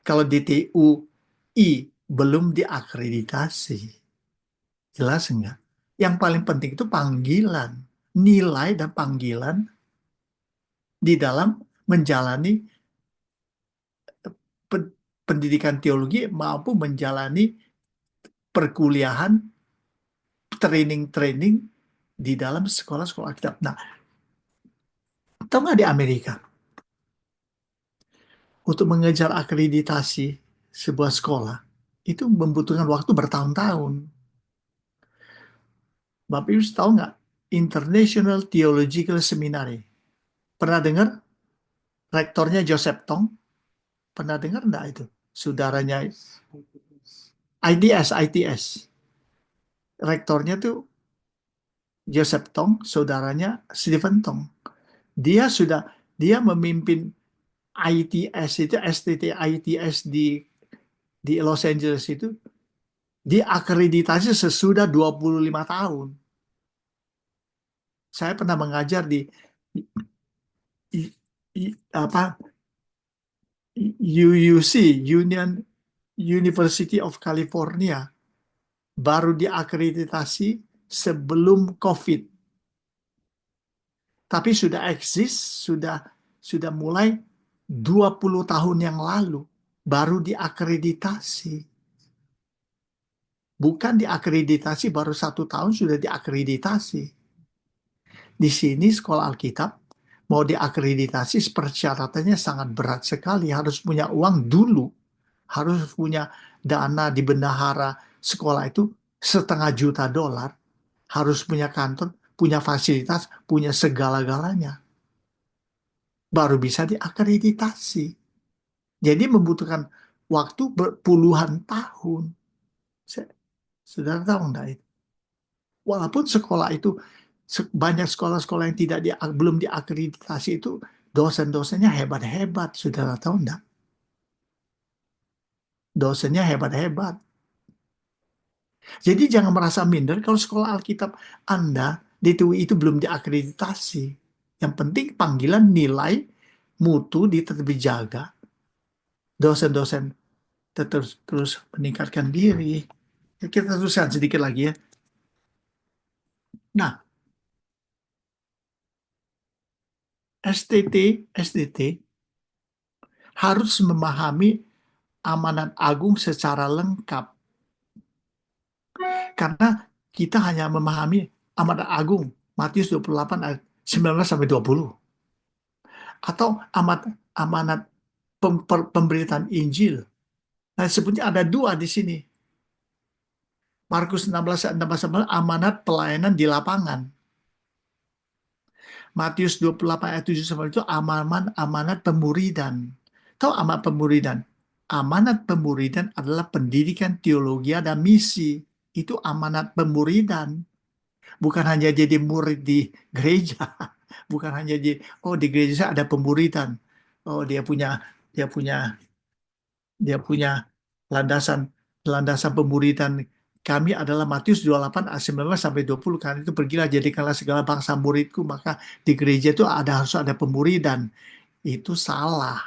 kalau di TUI belum diakreditasi. Jelas enggak? Yang paling penting itu panggilan, nilai dan panggilan di dalam menjalani pe- pendidikan teologi maupun menjalani perkuliahan, training-training di dalam sekolah-sekolah kitab. Nah, tahu nggak di Amerika, untuk mengejar akreditasi sebuah sekolah, itu membutuhkan waktu bertahun-tahun. Bapak Ibu tahu nggak? International Theological Seminary. Pernah dengar? Rektornya Joseph Tong. Pernah dengar nggak itu? Saudaranya ITS. Rektornya tuh Joseph Tong, saudaranya Stephen Tong. Dia sudah dia memimpin ITS itu STT ITS di Los Angeles itu diakreditasi sesudah 25 tahun. Saya pernah mengajar di i- apa UUC, Union University of California, baru diakreditasi sebelum COVID. Tapi sudah eksis, sudah mulai 20 tahun yang lalu baru diakreditasi. Bukan diakreditasi baru 1 tahun sudah diakreditasi. Di sini sekolah Alkitab mau diakreditasi persyaratannya sangat berat sekali. Harus punya uang dulu. Harus punya dana di bendahara sekolah itu $500.000. Harus punya kantor, punya fasilitas, punya segala-galanya. Baru bisa diakreditasi. Jadi membutuhkan waktu berpuluhan tahun. Saudara tahu enggak itu? Walaupun sekolah itu banyak sekolah-sekolah yang belum diakreditasi itu dosen-dosennya hebat-hebat, saudara tahu enggak? Dosennya hebat-hebat. Jadi jangan merasa minder kalau sekolah Alkitab Anda di TUI itu belum diakreditasi. Yang penting panggilan nilai mutu tetap dijaga. Dosen-dosen terus terus meningkatkan diri. Ya, kita teruskan sedikit lagi ya. Nah, STT harus memahami amanat agung secara lengkap. Karena kita hanya memahami amanat agung Matius 28 ayat 19 sampai 20 atau amanat pemberitaan Injil. Nah, sebetulnya ada dua di sini. Markus 16 ayat 16 amanat pelayanan di lapangan. Matius 28 ayat 7 sampai itu amanat pemuridan. Tahu amanat pemuridan? Amanat pemuridan adalah pendidikan teologi dan misi. Itu amanat pemuridan. Bukan hanya jadi murid di gereja. Bukan hanya jadi, oh di gereja ada pemuridan. Oh dia punya dia punya landasan landasan pemuridan kami adalah Matius 28 ayat 19 sampai 20 kan itu pergilah jadikanlah segala bangsa muridku maka di gereja itu harus ada pemuridan itu salah.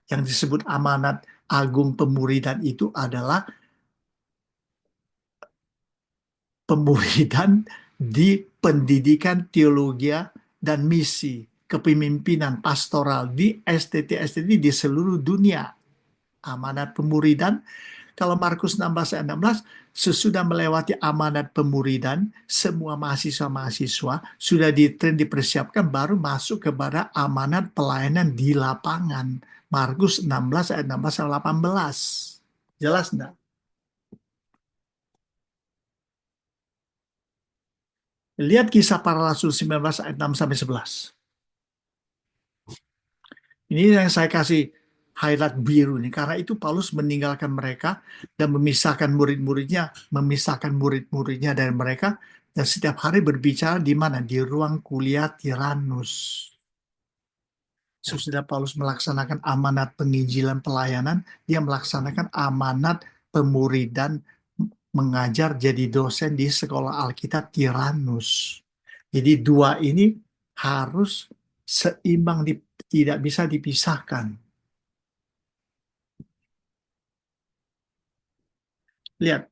Yang disebut amanat agung pemuridan itu adalah pemuridan di pendidikan teologi dan misi kepemimpinan pastoral di STT di seluruh dunia. Amanat pemuridan kalau Markus 16 ayat 16, sesudah melewati amanat pemuridan, semua mahasiswa-mahasiswa sudah dipersiapkan baru masuk kepada amanat pelayanan di lapangan. Markus 16 ayat 16 sampai 18. Jelas enggak? Lihat kisah para rasul 19 ayat 6 sampai 11. Ini yang saya kasih highlight biru nih, karena itu Paulus meninggalkan mereka dan memisahkan murid-muridnya dari mereka, dan setiap hari berbicara di mana? Di ruang kuliah Tiranus. Sesudah Paulus melaksanakan amanat penginjilan pelayanan, dia melaksanakan amanat pemuridan mengajar jadi dosen di sekolah Alkitab Tiranus. Jadi dua ini harus seimbang, tidak bisa dipisahkan. Lihat,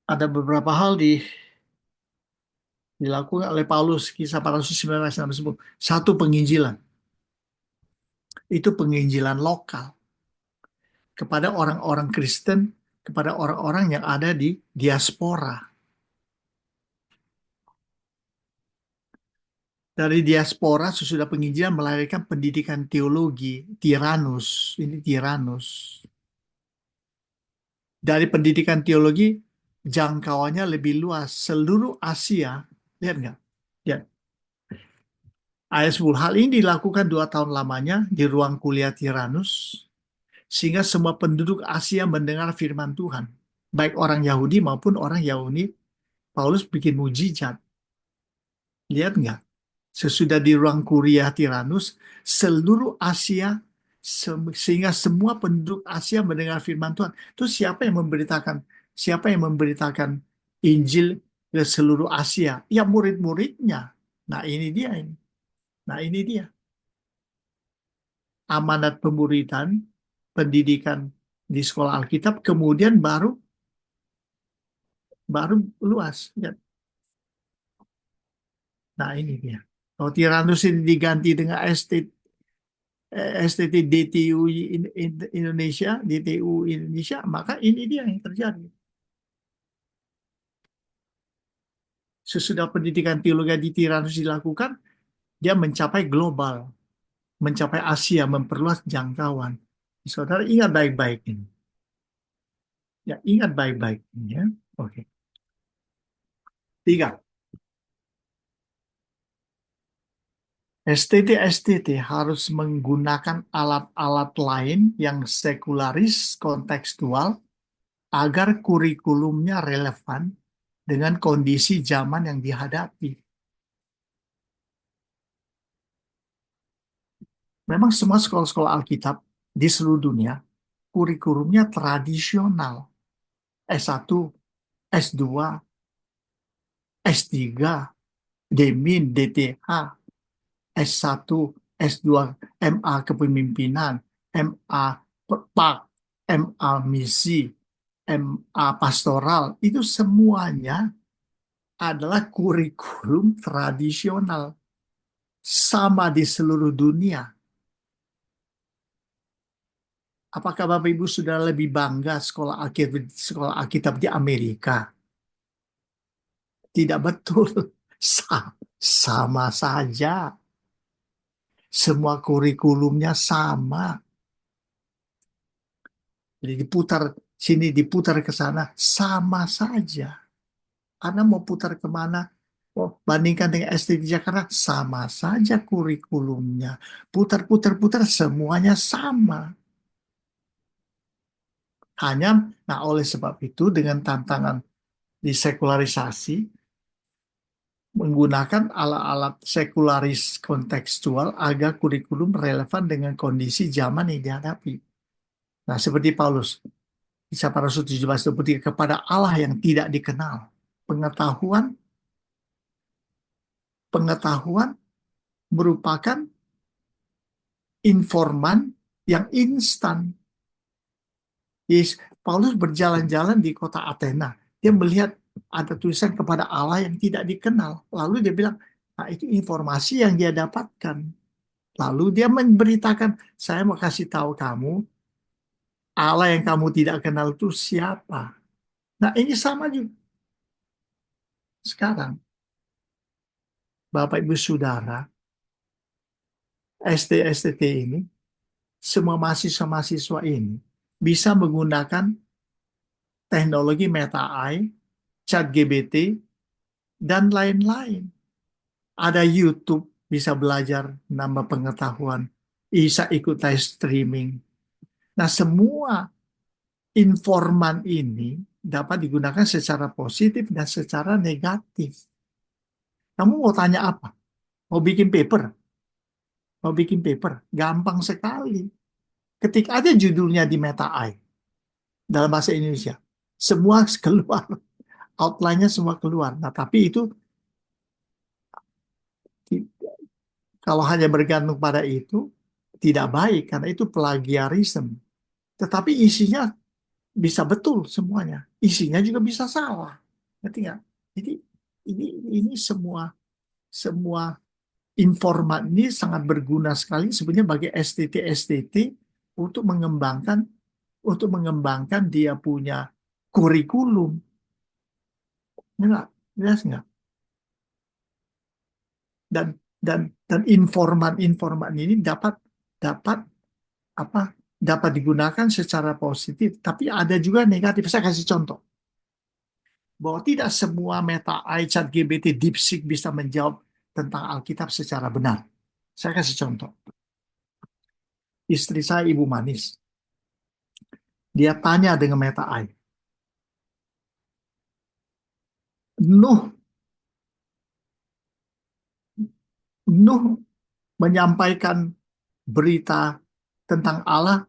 ada beberapa hal dilakukan oleh Paulus, kisah para Rasul 19 Satu, penginjilan. Itu penginjilan lokal kepada orang-orang Kristen, kepada orang-orang yang ada di diaspora. Dari diaspora sesudah penginjilan melahirkan pendidikan teologi, Tiranus. Ini Tiranus. Dari pendidikan teologi, jangkauannya lebih luas. Seluruh Asia, lihat nggak? Ya, ayat 10. Hal ini dilakukan 2 tahun lamanya di ruang kuliah Tiranus, sehingga semua penduduk Asia mendengar firman Tuhan. Baik orang Yahudi maupun orang Yahudi, Paulus bikin mujizat. Lihat nggak? Sesudah di ruang kuliah Tiranus, seluruh Asia, sehingga semua penduduk Asia mendengar firman Tuhan. Terus siapa yang memberitakan? Siapa yang memberitakan Injil ke seluruh Asia? Ya murid-muridnya. Nah ini dia ini. Nah ini dia. Amanat pemuridan, pendidikan di sekolah Alkitab, kemudian baru baru luas. Ya. Nah ini dia. Kalau Tiranus ini diganti dengan STT DTU Indonesia, DTU Indonesia, maka ini dia yang terjadi. Sesudah pendidikan teologi di Tiranus dilakukan, dia mencapai global, mencapai Asia, memperluas jangkauan. Saudara ingat baik-baik ini. Ya, ingat baik-baik ini ya. Oke. Tiga, STT harus menggunakan alat-alat lain yang sekularis, kontekstual, agar kurikulumnya relevan dengan kondisi zaman yang dihadapi. Memang semua sekolah-sekolah Alkitab di seluruh dunia, kurikulumnya tradisional. S1, S2, S3, DMin, DTH, S1, S2, MA Kepemimpinan, MA PAK, MA Misi, MA Pastoral, itu semuanya adalah kurikulum tradisional. Sama di seluruh dunia. Apakah Bapak Ibu sudah lebih bangga sekolah Alkitab di Amerika? Tidak betul. Sama saja. Semua kurikulumnya sama. Jadi diputar sini, diputar ke sana, sama saja. Anda mau putar kemana? Oh, bandingkan dengan SD di Jakarta, sama saja kurikulumnya. Putar-putar-putar, semuanya sama. Hanya, nah oleh sebab itu dengan tantangan disekularisasi, menggunakan alat-alat sekularis kontekstual agar kurikulum relevan dengan kondisi zaman yang dihadapi. Nah, seperti Paulus, kisah para Rasul 17:23, kepada Allah yang tidak dikenal. Pengetahuan, pengetahuan merupakan informan yang instan. Yes, Paulus berjalan-jalan di kota Athena. Dia melihat ada tulisan kepada Allah yang tidak dikenal. Lalu dia bilang, nah itu informasi yang dia dapatkan. Lalu dia memberitakan, saya mau kasih tahu kamu, Allah yang kamu tidak kenal itu siapa. Nah ini sama juga sekarang. Bapak Ibu Saudara, ST-STT ini, semua mahasiswa-mahasiswa ini bisa menggunakan teknologi Meta AI, ChatGPT, dan lain-lain. Ada YouTube, bisa belajar nambah pengetahuan, bisa ikut live streaming. Nah, semua informan ini dapat digunakan secara positif dan secara negatif. Kamu mau tanya apa? Mau bikin paper? Mau bikin paper? Gampang sekali. Ketik aja judulnya di Meta AI dalam bahasa Indonesia. Semua keluar. outline-nya semua keluar. Nah, tapi itu ti- kalau hanya bergantung pada itu tidak baik karena itu plagiarisme. Tetapi isinya bisa betul semuanya. Isinya juga bisa salah. Ngerti nggak? Jadi ini ini semua semua informan ini sangat berguna sekali sebenarnya bagi STT-STT untuk mengembangkan dia punya kurikulum. Enggak, jelas nggak? Dan dan informan-informan ini dapat dapat apa? Dapat digunakan secara positif, tapi ada juga negatif. Saya kasih contoh bahwa tidak semua Meta AI, ChatGPT, DeepSeek bisa menjawab tentang Alkitab secara benar. Saya kasih contoh. Istri saya ibu manis. Dia tanya dengan Meta AI, Nuh, Nuh menyampaikan berita tentang Allah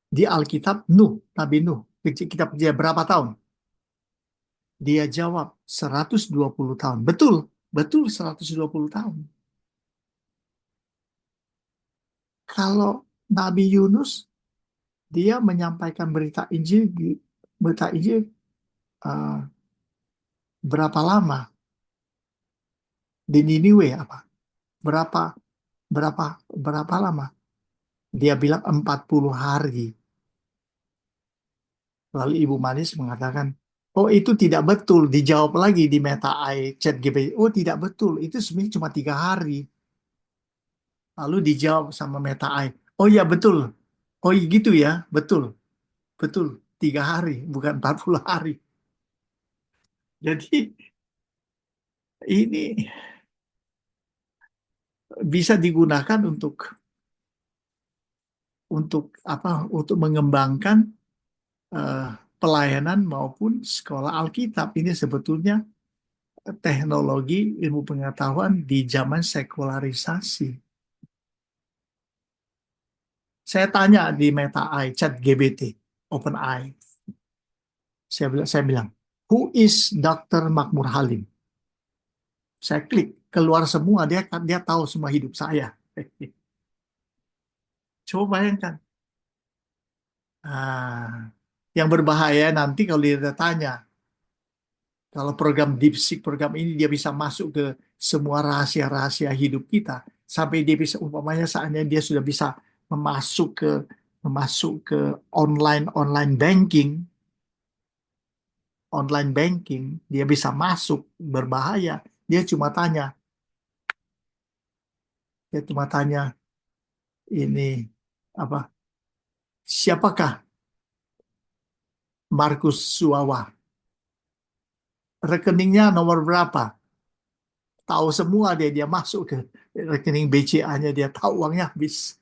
di Alkitab, Nabi Nuh. Kita dia berapa tahun? Dia jawab 120 tahun. Betul, betul 120 tahun. Kalau Nabi Yunus, dia menyampaikan berita Injil eh, berapa lama di Niniwe apa? Berapa berapa berapa lama? Dia bilang 40 hari. Lalu Ibu Manis mengatakan, oh itu tidak betul. Dijawab lagi di Meta AI Chat GPT. Oh tidak betul. Itu sebenarnya cuma 3 hari. Lalu dijawab sama Meta AI. Oh ya betul. Oh iya gitu ya. Betul. Betul. 3 hari. Bukan 40 hari. Jadi ini bisa digunakan untuk apa? Untuk mengembangkan eh, pelayanan maupun sekolah Alkitab. Ini sebetulnya teknologi ilmu pengetahuan di zaman sekularisasi. Saya tanya di Meta AI, Chat GPT, OpenAI. Saya bilang, who is Dr. Makmur Halim? Saya klik, keluar semua, dia tahu semua hidup saya. Coba bayangkan. Ah, yang berbahaya nanti kalau dia tanya, kalau program DeepSeek, program ini dia bisa masuk ke semua rahasia-rahasia hidup kita. Sampai dia bisa, umpamanya saatnya dia sudah bisa memasuk ke memasuk ke online banking, dia bisa masuk berbahaya. Dia cuma tanya, dia cuma tanya ini apa? Siapakah Markus Suwawa? Rekeningnya nomor berapa? Tahu semua dia masuk ke rekening BCA-nya dia tahu uangnya habis.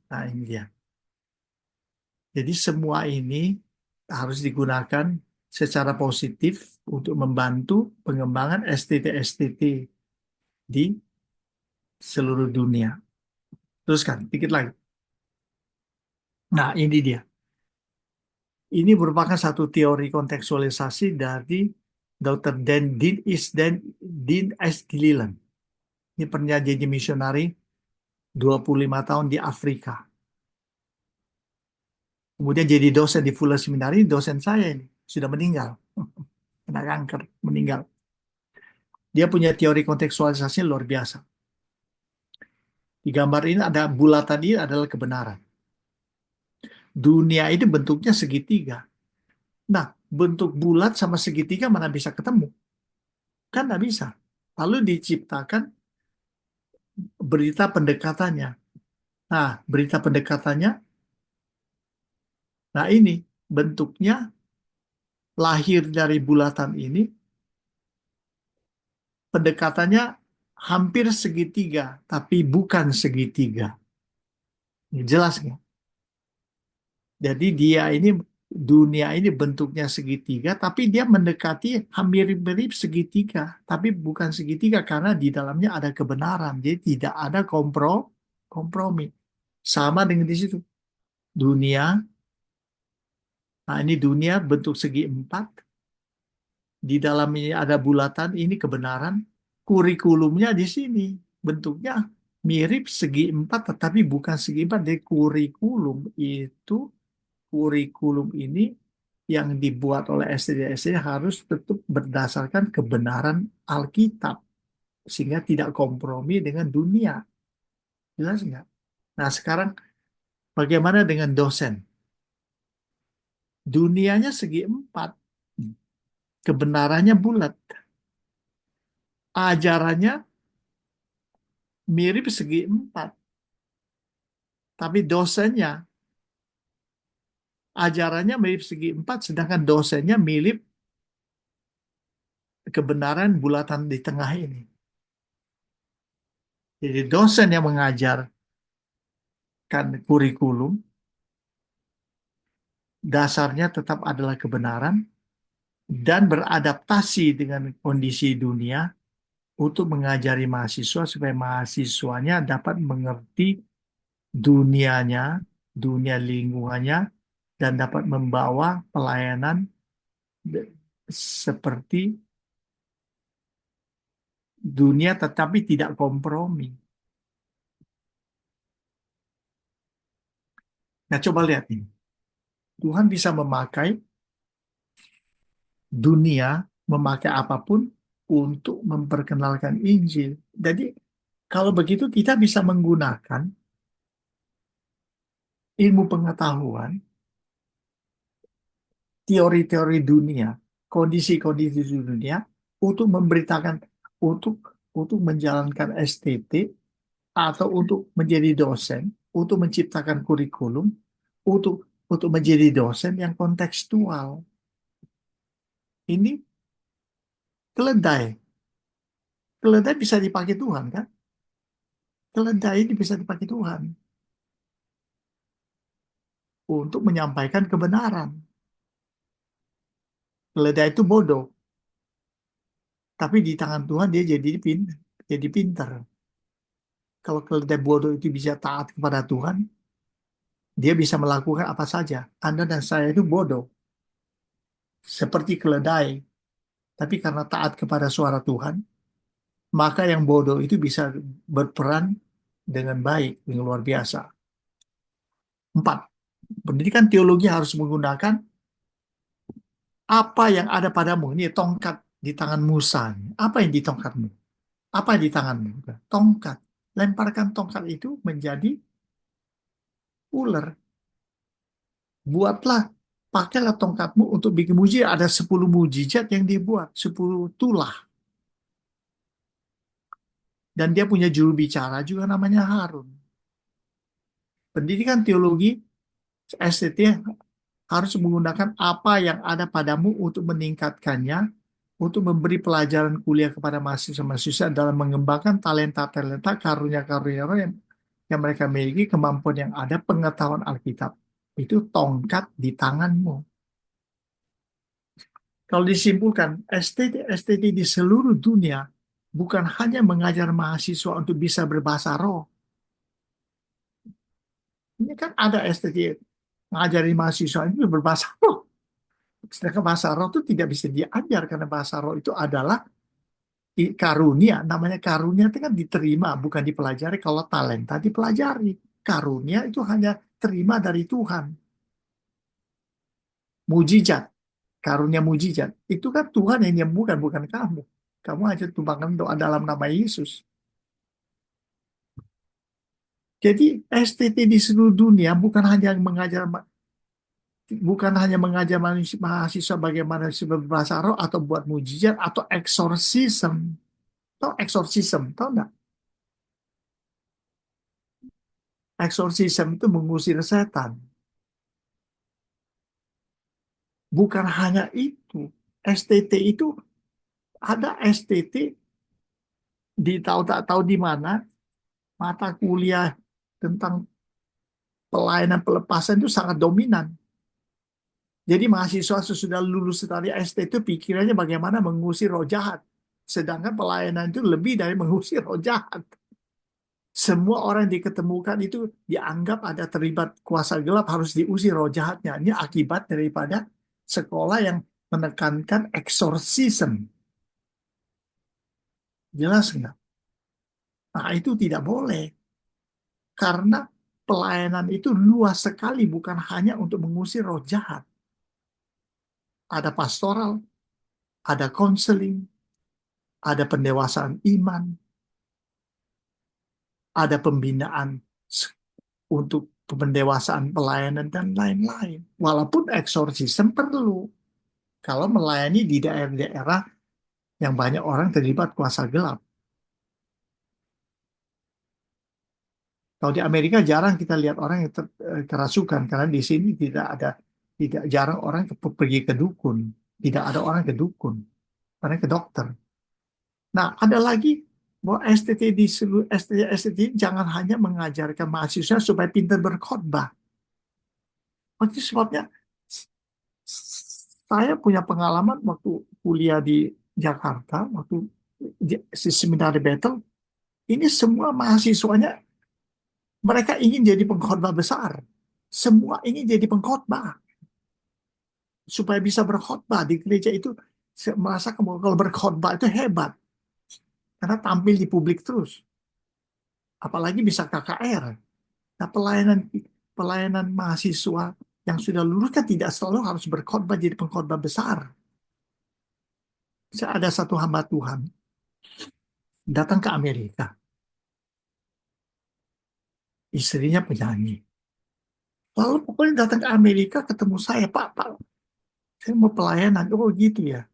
Nah ini dia. Jadi semua ini harus digunakan secara positif untuk membantu pengembangan STT-STT di seluruh dunia. Teruskan, dikit lagi. Nah, ini dia. Ini merupakan satu teori kontekstualisasi dari Dr. Dean S. Gilliland. Ini pernah jadi misionari 25 tahun di Afrika. Kemudian jadi dosen di Fuller Seminari, dosen saya ini sudah meninggal. Kena kanker, meninggal. Dia punya teori kontekstualisasi luar biasa. Di gambar ini ada bulatan ini adalah kebenaran. Dunia ini bentuknya segitiga. Nah, bentuk bulat sama segitiga mana bisa ketemu? Kan nggak bisa. Lalu diciptakan berita pendekatannya. Nah, berita pendekatannya, nah ini bentuknya lahir dari bulatan ini, pendekatannya hampir segitiga, tapi bukan segitiga. Jelas nggak? Jadi dunia ini bentuknya segitiga, tapi dia mendekati hampir mirip segitiga, tapi bukan segitiga karena di dalamnya ada kebenaran. Jadi tidak ada kompromi. Sama dengan di situ. Dunia, nah ini dunia bentuk segi empat, Di dalam ini ada bulatan, ini kebenaran. Kurikulumnya di sini. Bentuknya mirip segi empat, tetapi bukan segi empat. Dari kurikulum itu, kurikulum ini yang dibuat oleh SD harus tetap berdasarkan kebenaran Alkitab. Sehingga tidak kompromi dengan dunia. Jelas nggak? Nah, sekarang bagaimana dengan dosen? Dunianya segi empat. Kebenarannya bulat. Ajarannya mirip segi empat. Tapi dosennya, ajarannya mirip segi empat, sedangkan dosennya mirip kebenaran bulatan di tengah ini. Jadi dosen yang mengajarkan kurikulum, dasarnya tetap adalah kebenaran, dan beradaptasi dengan kondisi dunia untuk mengajari mahasiswa supaya mahasiswanya dapat mengerti dunianya, dunia lingkungannya, dan dapat membawa pelayanan seperti dunia tetapi tidak kompromi. Nah, coba lihat ini. Tuhan bisa memakai dunia, memakai apapun untuk memperkenalkan Injil. Jadi, kalau begitu kita bisa menggunakan ilmu pengetahuan, teori-teori dunia, kondisi-kondisi dunia untuk memberitakan, untuk untuk menjalankan STT atau untuk menjadi dosen, untuk menciptakan kurikulum, untuk menjadi dosen yang kontekstual. Ini keledai. Keledai bisa dipakai Tuhan, kan? Keledai ini bisa dipakai Tuhan untuk menyampaikan kebenaran. Keledai itu bodoh, tapi di tangan Tuhan dia jadi pintar. Kalau keledai bodoh itu bisa taat kepada Tuhan, dia bisa melakukan apa saja. Anda dan saya itu bodoh, seperti keledai. Tapi karena taat kepada suara Tuhan, maka yang bodoh itu bisa berperan dengan baik, dengan luar biasa. Empat, pendidikan teologi harus menggunakan apa yang ada padamu. Ini tongkat di tangan Musa. Apa yang di tongkatmu? Apa yang di tanganmu? Tongkat. Lemparkan tongkat itu menjadi ular. Buatlah, pakailah tongkatmu untuk bikin mujizat. Ada 10 mujizat yang dibuat, 10 tulah. Dan dia punya juru bicara juga namanya Harun. Pendidikan teologi STT harus menggunakan apa yang ada padamu untuk meningkatkannya, untuk memberi pelajaran kuliah kepada mahasiswa-mahasiswa dalam mengembangkan talenta-talenta, karunia-karunia yang mereka miliki, kemampuan yang ada, pengetahuan Alkitab. Itu tongkat di tanganmu. Kalau disimpulkan, STT di seluruh dunia bukan hanya mengajar mahasiswa untuk bisa berbahasa roh. Ini kan ada STT mengajari mahasiswa itu berbahasa roh. Sedangkan bahasa roh itu tidak bisa diajar karena bahasa roh itu adalah karunia. Namanya karunia itu kan diterima, bukan dipelajari. Kalau talenta dipelajari. Karunia itu hanya terima dari Tuhan. Mujizat, karunia mujizat. Itu kan Tuhan yang nyembuhkan, bukan kamu. Kamu hanya tumbangkan doa dalam nama Yesus. Jadi STT di seluruh dunia bukan hanya mengajar mahasiswa bagaimana berbahasa roh atau buat mujizat atau eksorsisme. Tahu eksorsisme? Tahu nggak? Eksorsisme itu mengusir setan. Bukan hanya itu. STT itu ada STT di tahu tak tahu di mana mata kuliah tentang pelayanan pelepasan itu sangat dominan. Jadi mahasiswa sesudah lulus dari ST itu pikirannya bagaimana mengusir roh jahat. Sedangkan pelayanan itu lebih dari mengusir roh jahat. Semua orang yang diketemukan itu dianggap ada terlibat kuasa gelap harus diusir roh jahatnya. Ini akibat daripada sekolah yang menekankan exorcism. Jelas nggak? Nah, itu tidak boleh. Karena pelayanan itu luas sekali, bukan hanya untuk mengusir roh jahat. Ada pastoral, ada konseling, ada pendewasaan iman, ada pembinaan untuk pendewasaan pelayanan, dan lain-lain. Walaupun eksorsisme perlu. Kalau melayani di daerah-daerah yang banyak orang terlibat kuasa gelap. Kalau di Amerika jarang kita lihat orang yang kerasukan, karena di sini tidak jarang orang pergi ke dukun, tidak ada orang ke dukun, karena ke dokter. Nah, ada lagi bahwa STT di seluruh STT jangan hanya mengajarkan mahasiswa supaya pintar berkhotbah. Itu sebabnya saya punya pengalaman waktu kuliah di Jakarta, waktu di seminar di Battle, ini semua mahasiswanya mereka ingin jadi pengkhotbah besar. Semua ingin jadi pengkhotbah supaya bisa berkhotbah di gereja itu, merasa kalau berkhotbah itu hebat karena tampil di publik terus, apalagi bisa KKR. Nah, pelayanan pelayanan mahasiswa yang sudah lulus kan tidak selalu harus berkhotbah jadi pengkhotbah besar. Saya ada satu hamba Tuhan datang ke Amerika, istrinya penyanyi. Lalu pokoknya datang ke Amerika ketemu saya, Pak, saya mau pelayanan. Oh gitu ya.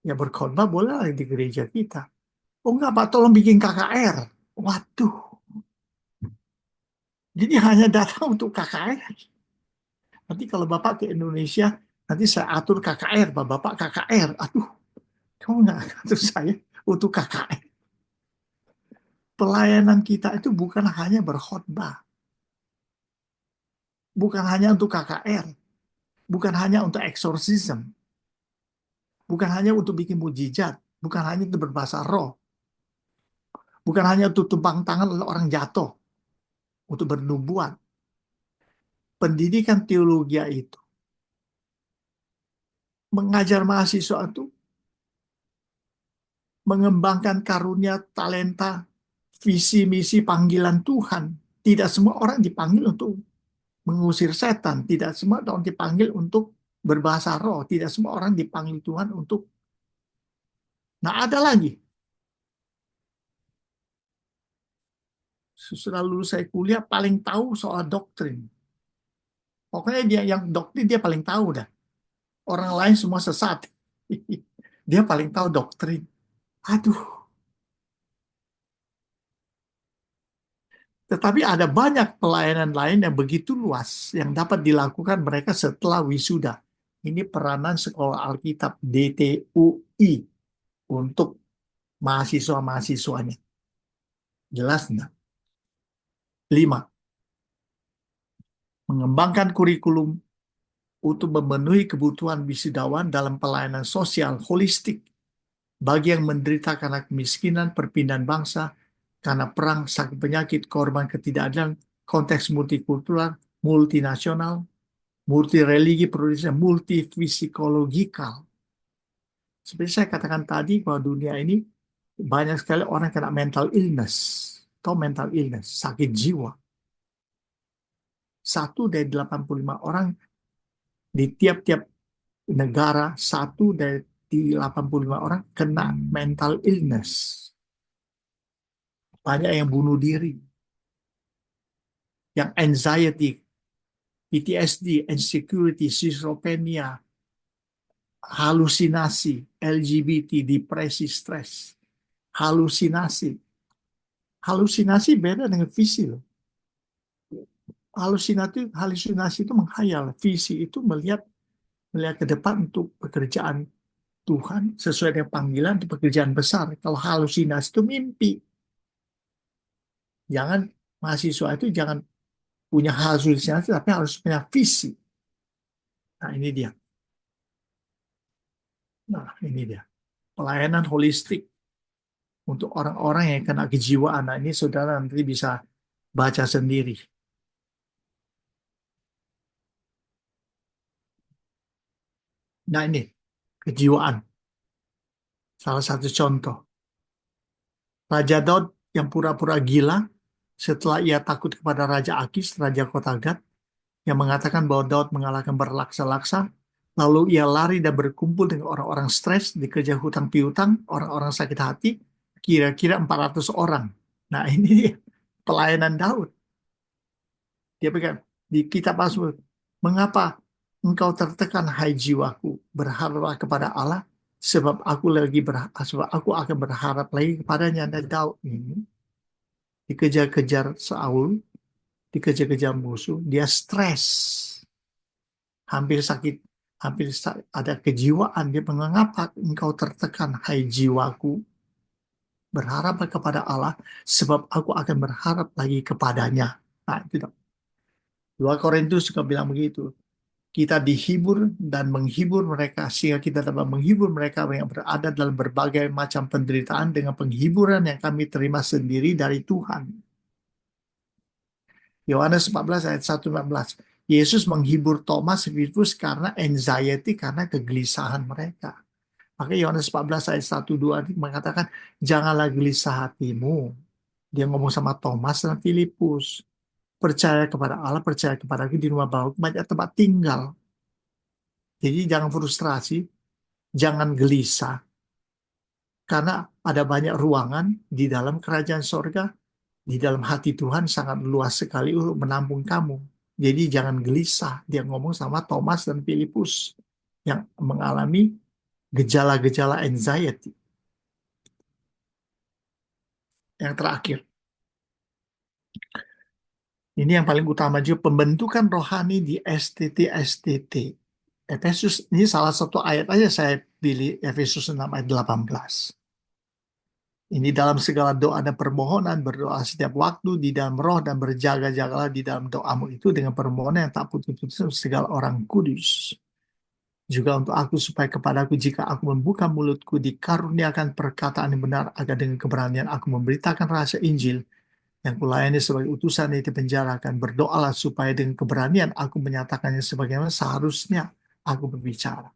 Ya berkhotbah boleh lah di gereja kita. Oh enggak Pak, tolong bikin KKR. Waduh, jadi hanya datang untuk KKR. Nanti kalau Bapak ke Indonesia, nanti saya atur KKR, Bapak KKR. Aduh, kamu nggak atur saya untuk KKR. Pelayanan kita itu bukan hanya berkhotbah, bukan hanya untuk KKR, bukan hanya untuk eksorsisme, bukan hanya untuk bikin mujizat, bukan hanya untuk berbahasa roh, bukan hanya untuk tumpang tangan lalu orang jatuh, untuk bernubuat. Pendidikan teologi itu mengajar mahasiswa itu mengembangkan karunia, talenta, visi misi panggilan Tuhan. Tidak semua orang dipanggil untuk mengusir setan, tidak semua orang dipanggil untuk berbahasa roh, tidak semua orang dipanggil Tuhan untuk. Nah, ada lagi. Sesudah lulus saya kuliah paling tahu soal doktrin. Pokoknya dia yang doktrin dia paling tahu dah. Orang lain semua sesat. Dia paling tahu doktrin. Aduh, tetapi ada banyak pelayanan lain yang begitu luas yang dapat dilakukan mereka setelah wisuda. Ini peranan Sekolah Alkitab DTUI untuk mahasiswa-mahasiswanya. Jelas enggak? 5. Mengembangkan kurikulum untuk memenuhi kebutuhan wisudawan dalam pelayanan sosial holistik bagi yang menderita karena kemiskinan, perpindahan bangsa, karena perang, sakit penyakit, korban ketidakadilan, konteks multikultural, multinasional, multi religi, multi psikologikal. Seperti saya katakan tadi bahwa dunia ini banyak sekali orang kena mental illness atau mental illness, sakit jiwa. 1 dari 85 orang di tiap-tiap negara, 1 dari 85 orang kena mental illness. Banyak yang bunuh diri, yang anxiety, PTSD, insecurity, schizophrenia, halusinasi, LGBT, depresi, stres, halusinasi. Halusinasi beda dengan visi loh. Halusinasi itu menghayal, visi itu melihat melihat ke depan untuk pekerjaan Tuhan sesuai dengan panggilan untuk pekerjaan besar. Kalau halusinasi itu mimpi. Jangan mahasiswa itu jangan punya halusinasi tapi harus punya visi. Nah, ini dia. Nah, ini dia. Pelayanan holistik untuk orang-orang yang kena kejiwaan. Nah, ini saudara nanti bisa baca sendiri. Nah ini, kejiwaan. Salah satu contoh. Raja Daud yang pura-pura gila setelah ia takut kepada Raja Akis, Raja kota Gad, yang mengatakan bahwa Daud mengalahkan berlaksa-laksa, lalu ia lari dan berkumpul dengan orang-orang stres, dikejar hutang piutang, orang-orang sakit hati, kira-kira 400 orang. Nah ini dia, pelayanan Daud. Dia bilang di kitab Mazmur, mengapa engkau tertekan hai jiwaku, berharaplah kepada Allah, sebab aku akan berharap lagi kepadanya. Dan Daud ini dikejar-kejar Saul, dikejar-kejar musuh, dia stres, hampir sakit, ada kejiwaan. Dia mengapa engkau tertekan hai jiwaku, berharaplah kepada Allah, sebab aku akan berharap lagi kepadanya. Nah itu 2 Korintus juga bilang begitu. Kita dihibur dan menghibur mereka sehingga kita dapat menghibur mereka yang berada dalam berbagai macam penderitaan dengan penghiburan yang kami terima sendiri dari Tuhan. Yohanes 14 ayat 1-14. Yesus menghibur Thomas Filipus karena anxiety, karena kegelisahan mereka. Maka Yohanes 14 ayat 1-2 mengatakan, janganlah gelisah hatimu. Dia ngomong sama Thomas dan Filipus. Percaya kepada Allah, percaya kepada aku, di rumah Bapa banyak tempat tinggal. Jadi jangan frustrasi, jangan gelisah, karena ada banyak ruangan di dalam kerajaan sorga, di dalam hati Tuhan sangat luas sekali untuk menampung kamu. Jadi jangan gelisah. Dia ngomong sama Thomas dan Filipus yang mengalami gejala-gejala anxiety. Yang terakhir, ini yang paling utama juga, pembentukan rohani di STT-STT. Efesus, ini salah satu ayat aja saya pilih, Efesus 6 ayat 18. Ini dalam segala doa dan permohonan, berdoa setiap waktu di dalam roh dan berjaga-jagalah di dalam doamu itu dengan permohonan yang tak putus-putus untuk segala orang kudus. Juga untuk aku supaya kepadaku jika aku membuka mulutku dikaruniakan perkataan yang benar agar dengan keberanian aku memberitakan rahasia Injil yang kulayani sebagai utusan di penjara, akan berdoalah supaya dengan keberanian aku menyatakannya sebagaimana seharusnya aku berbicara.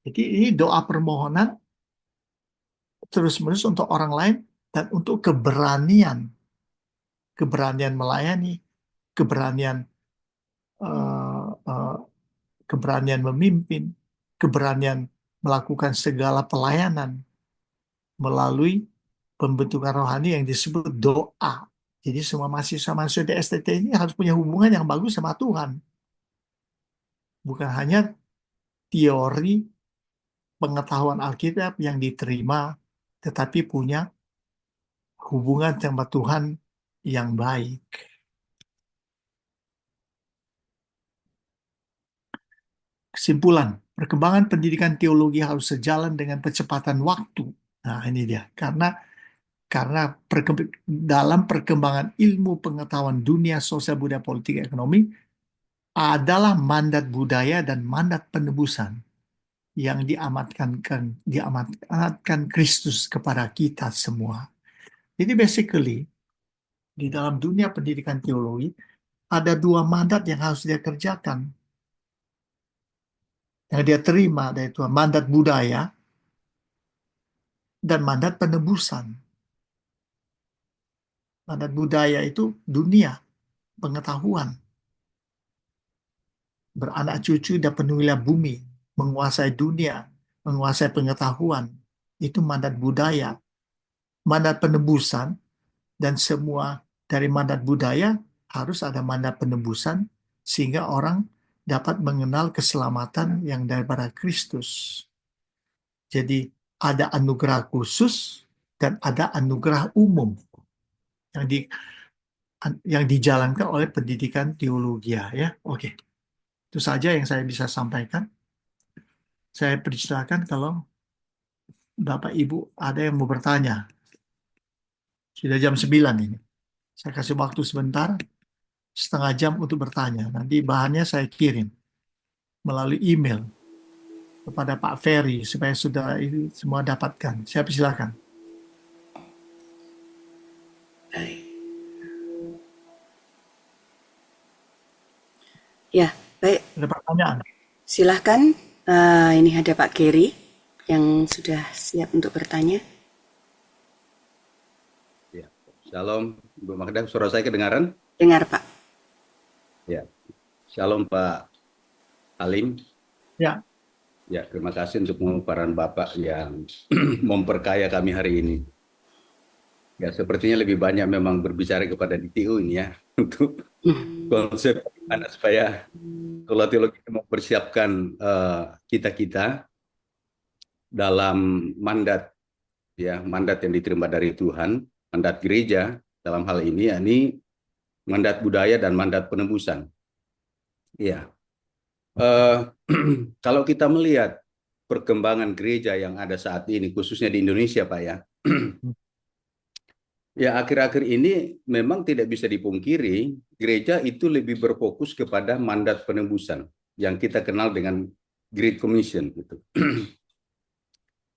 Jadi ini doa permohonan terus-menerus untuk orang lain dan untuk keberanian, keberanian melayani, keberanian eh, eh, keberanian memimpin, keberanian melakukan segala pelayanan melalui pembentukan rohani yang disebut doa. Jadi semua mahasiswa-mahasiswa di STT ini harus punya hubungan yang bagus sama Tuhan. Bukan hanya teori pengetahuan Alkitab yang diterima, tetapi punya hubungan sama Tuhan yang baik. Kesimpulan, perkembangan pendidikan teologi harus sejalan dengan percepatan waktu. Nah, ini dia. Karena dalam perkembangan ilmu pengetahuan dunia sosial budaya politik ekonomi adalah mandat budaya dan mandat penebusan yang diamanatkan Kristus kepada kita semua. Jadi basically di dalam dunia pendidikan teologi ada 2 mandat yang harus dia kerjakan, yang dia terima dari Tuhan, mandat budaya dan mandat penebusan. Mandat budaya itu dunia pengetahuan, beranak cucu dan penuhilah bumi, menguasai dunia, menguasai pengetahuan. Itu mandat budaya. Mandat penebusan, dan semua dari mandat budaya harus ada mandat penebusan sehingga orang dapat mengenal keselamatan yang daripada Kristus. Jadi ada anugerah khusus dan ada anugerah umum yang di yang dijalankan oleh pendidikan teologi ya. Oke. Itu saja yang saya bisa sampaikan. Saya persilakan kalau Bapak Ibu ada yang mau bertanya. Sudah jam 9 ini. Saya kasih waktu sebentar, setengah jam untuk bertanya. Nanti bahannya saya kirim melalui email kepada Pak Ferry supaya sudah ini semua dapatkan. Saya persilakan. Baik. Ya, baik. Ada pertanyaan? Silahkan Ini ada Pak Gary yang sudah siap untuk bertanya. Ya, Shalom, Bu Magda. Suara saya kedengaran? Dengar Pak. Ya, Shalom Pak Alim. Ya, Ya, terima kasih untuk pemaparan Bapak yang memperkaya kami hari ini. Ya, sepertinya lebih banyak memang berbicara kepada DTU ini ya, untuk konsep bagaimana supaya kalau teologi mempersiapkan kita-kita dalam mandat, ya, mandat yang diterima dari Tuhan, mandat gereja dalam hal ini, yakni mandat budaya dan mandat penebusan. Ya, Eh, kalau kita melihat perkembangan gereja yang ada saat ini, khususnya di Indonesia, Pak ya, ya akhir-akhir ini memang tidak bisa dipungkiri, gereja itu lebih berfokus kepada mandat penebusan yang kita kenal dengan Great Commission, gitu.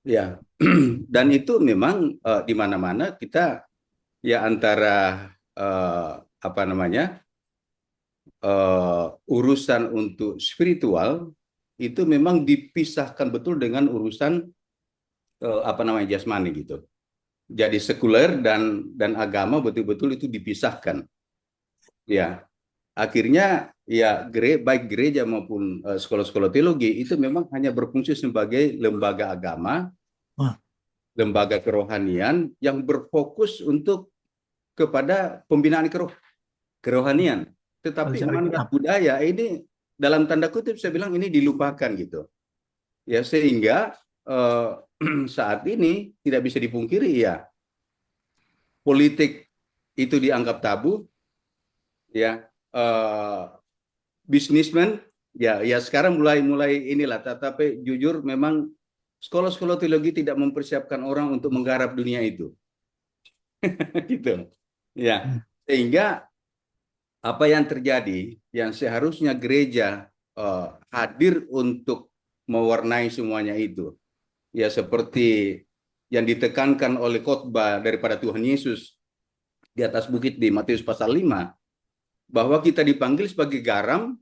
Ya, dan itu memang di mana-mana kita ya antara apa namanya urusan untuk spiritual itu memang dipisahkan betul dengan urusan apa namanya jasmani gitu. Jadi sekuler dan agama betul-betul itu dipisahkan. Ya, akhirnya ya baik gereja maupun sekolah-sekolah teologi itu memang hanya berfungsi sebagai lembaga agama, wah, lembaga kerohanian yang berfokus untuk kepada pembinaan kerohanian. Tetapi belajar mandat Alkitab. budaya ini dalam tanda kutip saya bilang ini dilupakan gitu. Ya sehingga eh, saat ini tidak bisa dipungkiri ya politik itu dianggap tabu ya bisnismen ya sekarang mulai inilah tetapi jujur memang sekolah-sekolah teologi tidak mempersiapkan orang untuk menggarap dunia itu gitu ya Hmm. sehingga apa yang terjadi yang seharusnya gereja hadir untuk mewarnai semuanya itu ya seperti yang ditekankan oleh khotbah daripada Tuhan Yesus di atas bukit di Matius pasal 5 bahwa kita dipanggil sebagai garam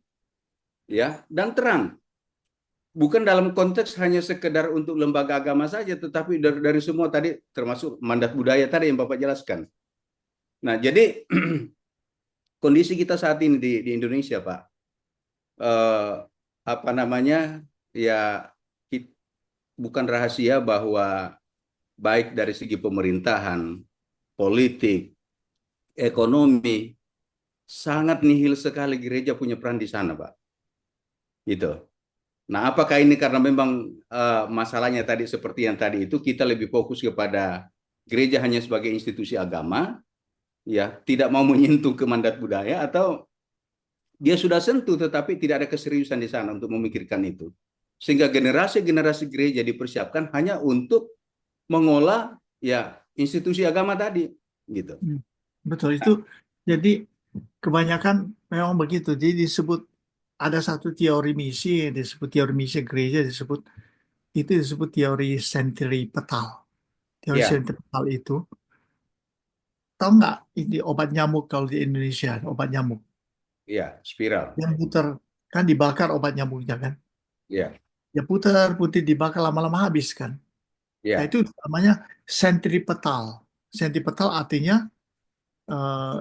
ya dan terang. Bukan dalam konteks hanya sekedar untuk lembaga agama saja tetapi dari semua tadi termasuk mandat budaya tadi yang Bapak jelaskan. Nah, jadi kondisi kita saat ini di Indonesia, Pak. Eh, apa namanya? Ya bukan rahasia bahwa baik dari segi pemerintahan, politik, ekonomi sangat nihil sekali gereja punya peran di sana, Pak. Gitu. Nah, apakah ini karena memang masalahnya tadi seperti yang tadi itu kita lebih fokus kepada gereja hanya sebagai institusi agama, ya tidak mau menyentuh ke mandat budaya atau dia sudah sentuh tetapi tidak ada keseriusan di sana untuk memikirkan itu. Sehingga generasi-generasi gereja dipersiapkan hanya untuk mengolah ya institusi agama tadi, gitu. Hmm. Betul itu. Jadi kebanyakan memang begitu. Jadi disebut ada satu teori misi, disebut teori misi gereja, disebut teori sentripetal. Teori Ya, sentripetal itu, tahu nggak ini obat nyamuk kalau di Indonesia, obat nyamuk ya, spiral. yang putar kan dibakar obat nyamuknya kan, Ya, ya putar putih dibakar lama-lama habis kan. Nah ya, itu namanya sentripetal. Sentripetal artinya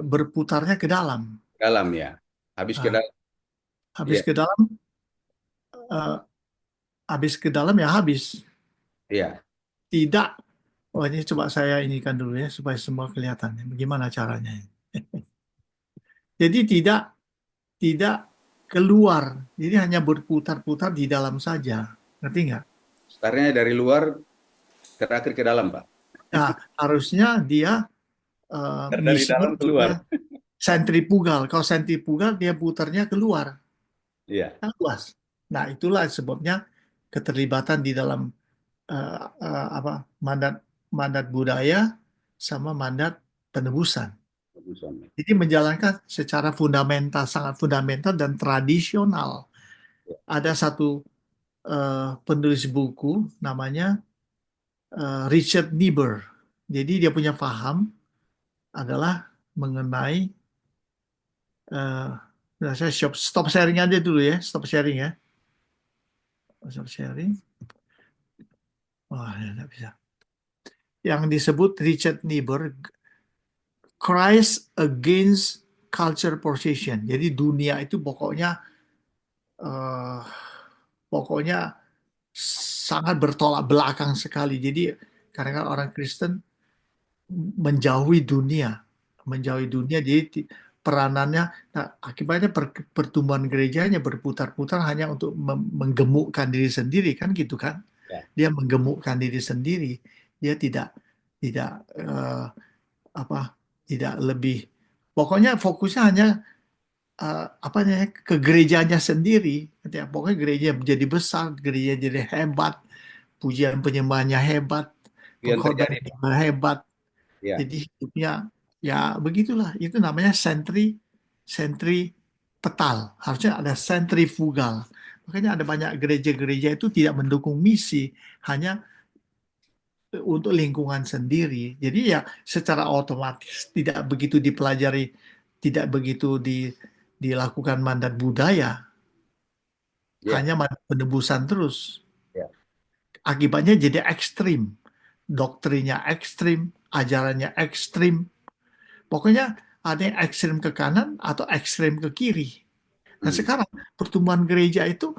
berputarnya ke dalam. dalam ya. Habis ke Nah, dalam. habis Ya, ke dalam, eh, habis ke dalam ya habis. ya. Tidak. Oh ini coba saya inikan dulu ya supaya semua kelihatan. Bagaimana caranya? Jadi tidak keluar. Jadi hanya berputar-putar di dalam saja. Ngerti nggak? Startnya dari luar terakhir ke dalam, Pak. Nah, harusnya dia Dari misinya dalam supaya keluar. sentrifugal. Kalau sentrifugal dia putarnya keluar. Iya, Kan luas. Nah, itulah sebabnya keterlibatan di dalam eh, apa mandat mandat budaya sama mandat penebusan. bagusan. Jadi menjalankan secara fundamental, sangat fundamental dan tradisional. Ada satu penulis buku namanya Richard Niebuhr. Jadi dia punya paham adalah mengenai saya stop sharing aja dulu ya, stop sharing ya. Pastor sharing. Wah, ya nggak bisa. Yang disebut Richard Niebuhr, Christ Against Culture Possession. Jadi dunia itu eh, pokoknya sangat bertolak belakang sekali. Jadi kadang-kadang orang Kristen menjauhi dunia, jadi peranannya, nah, akibatnya pertumbuhan gerejanya berputar-putar hanya untuk menggemukkan diri sendiri, kan gitu kan? Ya. Dia menggemukkan diri sendiri, dia tidak apa, tidak lebih, pokoknya fokusnya hanya apa namanya, ke gerejanya sendiri. Ya, pokoknya gereja jadi besar, gereja jadi hebat, pujian penyembahannya hebat, Itu yang terjadi, pengkhotbahnya Pak. hebat. Ya, Jadi hidupnya ya begitulah. Itu namanya sentripetal. Harusnya ada sentrifugal. Makanya ada banyak gereja-gereja itu tidak mendukung misi, hanya untuk lingkungan sendiri. Jadi ya secara otomatis tidak begitu dipelajari, tidak begitu dilakukan mandat budaya, ya, hanya mandat penebusan terus. ya, Akibatnya jadi ekstrim. Doktrinnya ekstrim, ajarannya ekstrim. Pokoknya ada yang ekstrim ke kanan atau ekstrim ke kiri. Nah Hmm. sekarang pertumbuhan gereja itu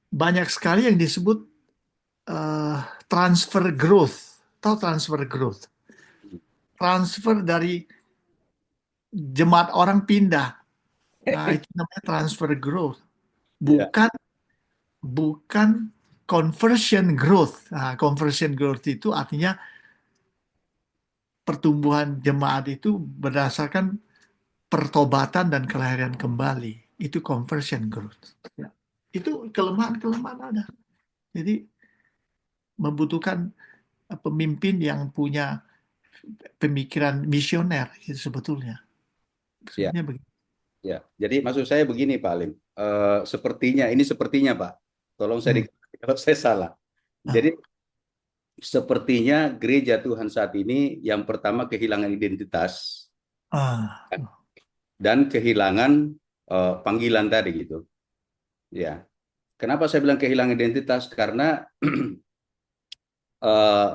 banyak sekali yang disebut eh, transfer growth. Tahu transfer growth? Transfer dari jemaat orang pindah. Nah itu namanya transfer growth. Ya, Bukan bukan conversion growth. Nah, conversion growth itu artinya pertumbuhan jemaat itu berdasarkan pertobatan dan kelahiran kembali. Itu conversion growth. Ya. Itu kelemahan-kelemahan ada. Jadi membutuhkan pemimpin yang punya pemikiran misioner itu sebetulnya. ya, Sebetulnya begitu. ya. Jadi maksud saya begini, Pak Alim. Ini sepertinya, Pak. Tolong saya Hmm. dikoreksi kalau saya salah. Ah, Jadi sepertinya gereja Tuhan saat ini yang pertama kehilangan identitas ah, dan kehilangan panggilan tadi gitu. Ya. Kenapa saya bilang kehilangan identitas? Karena eh,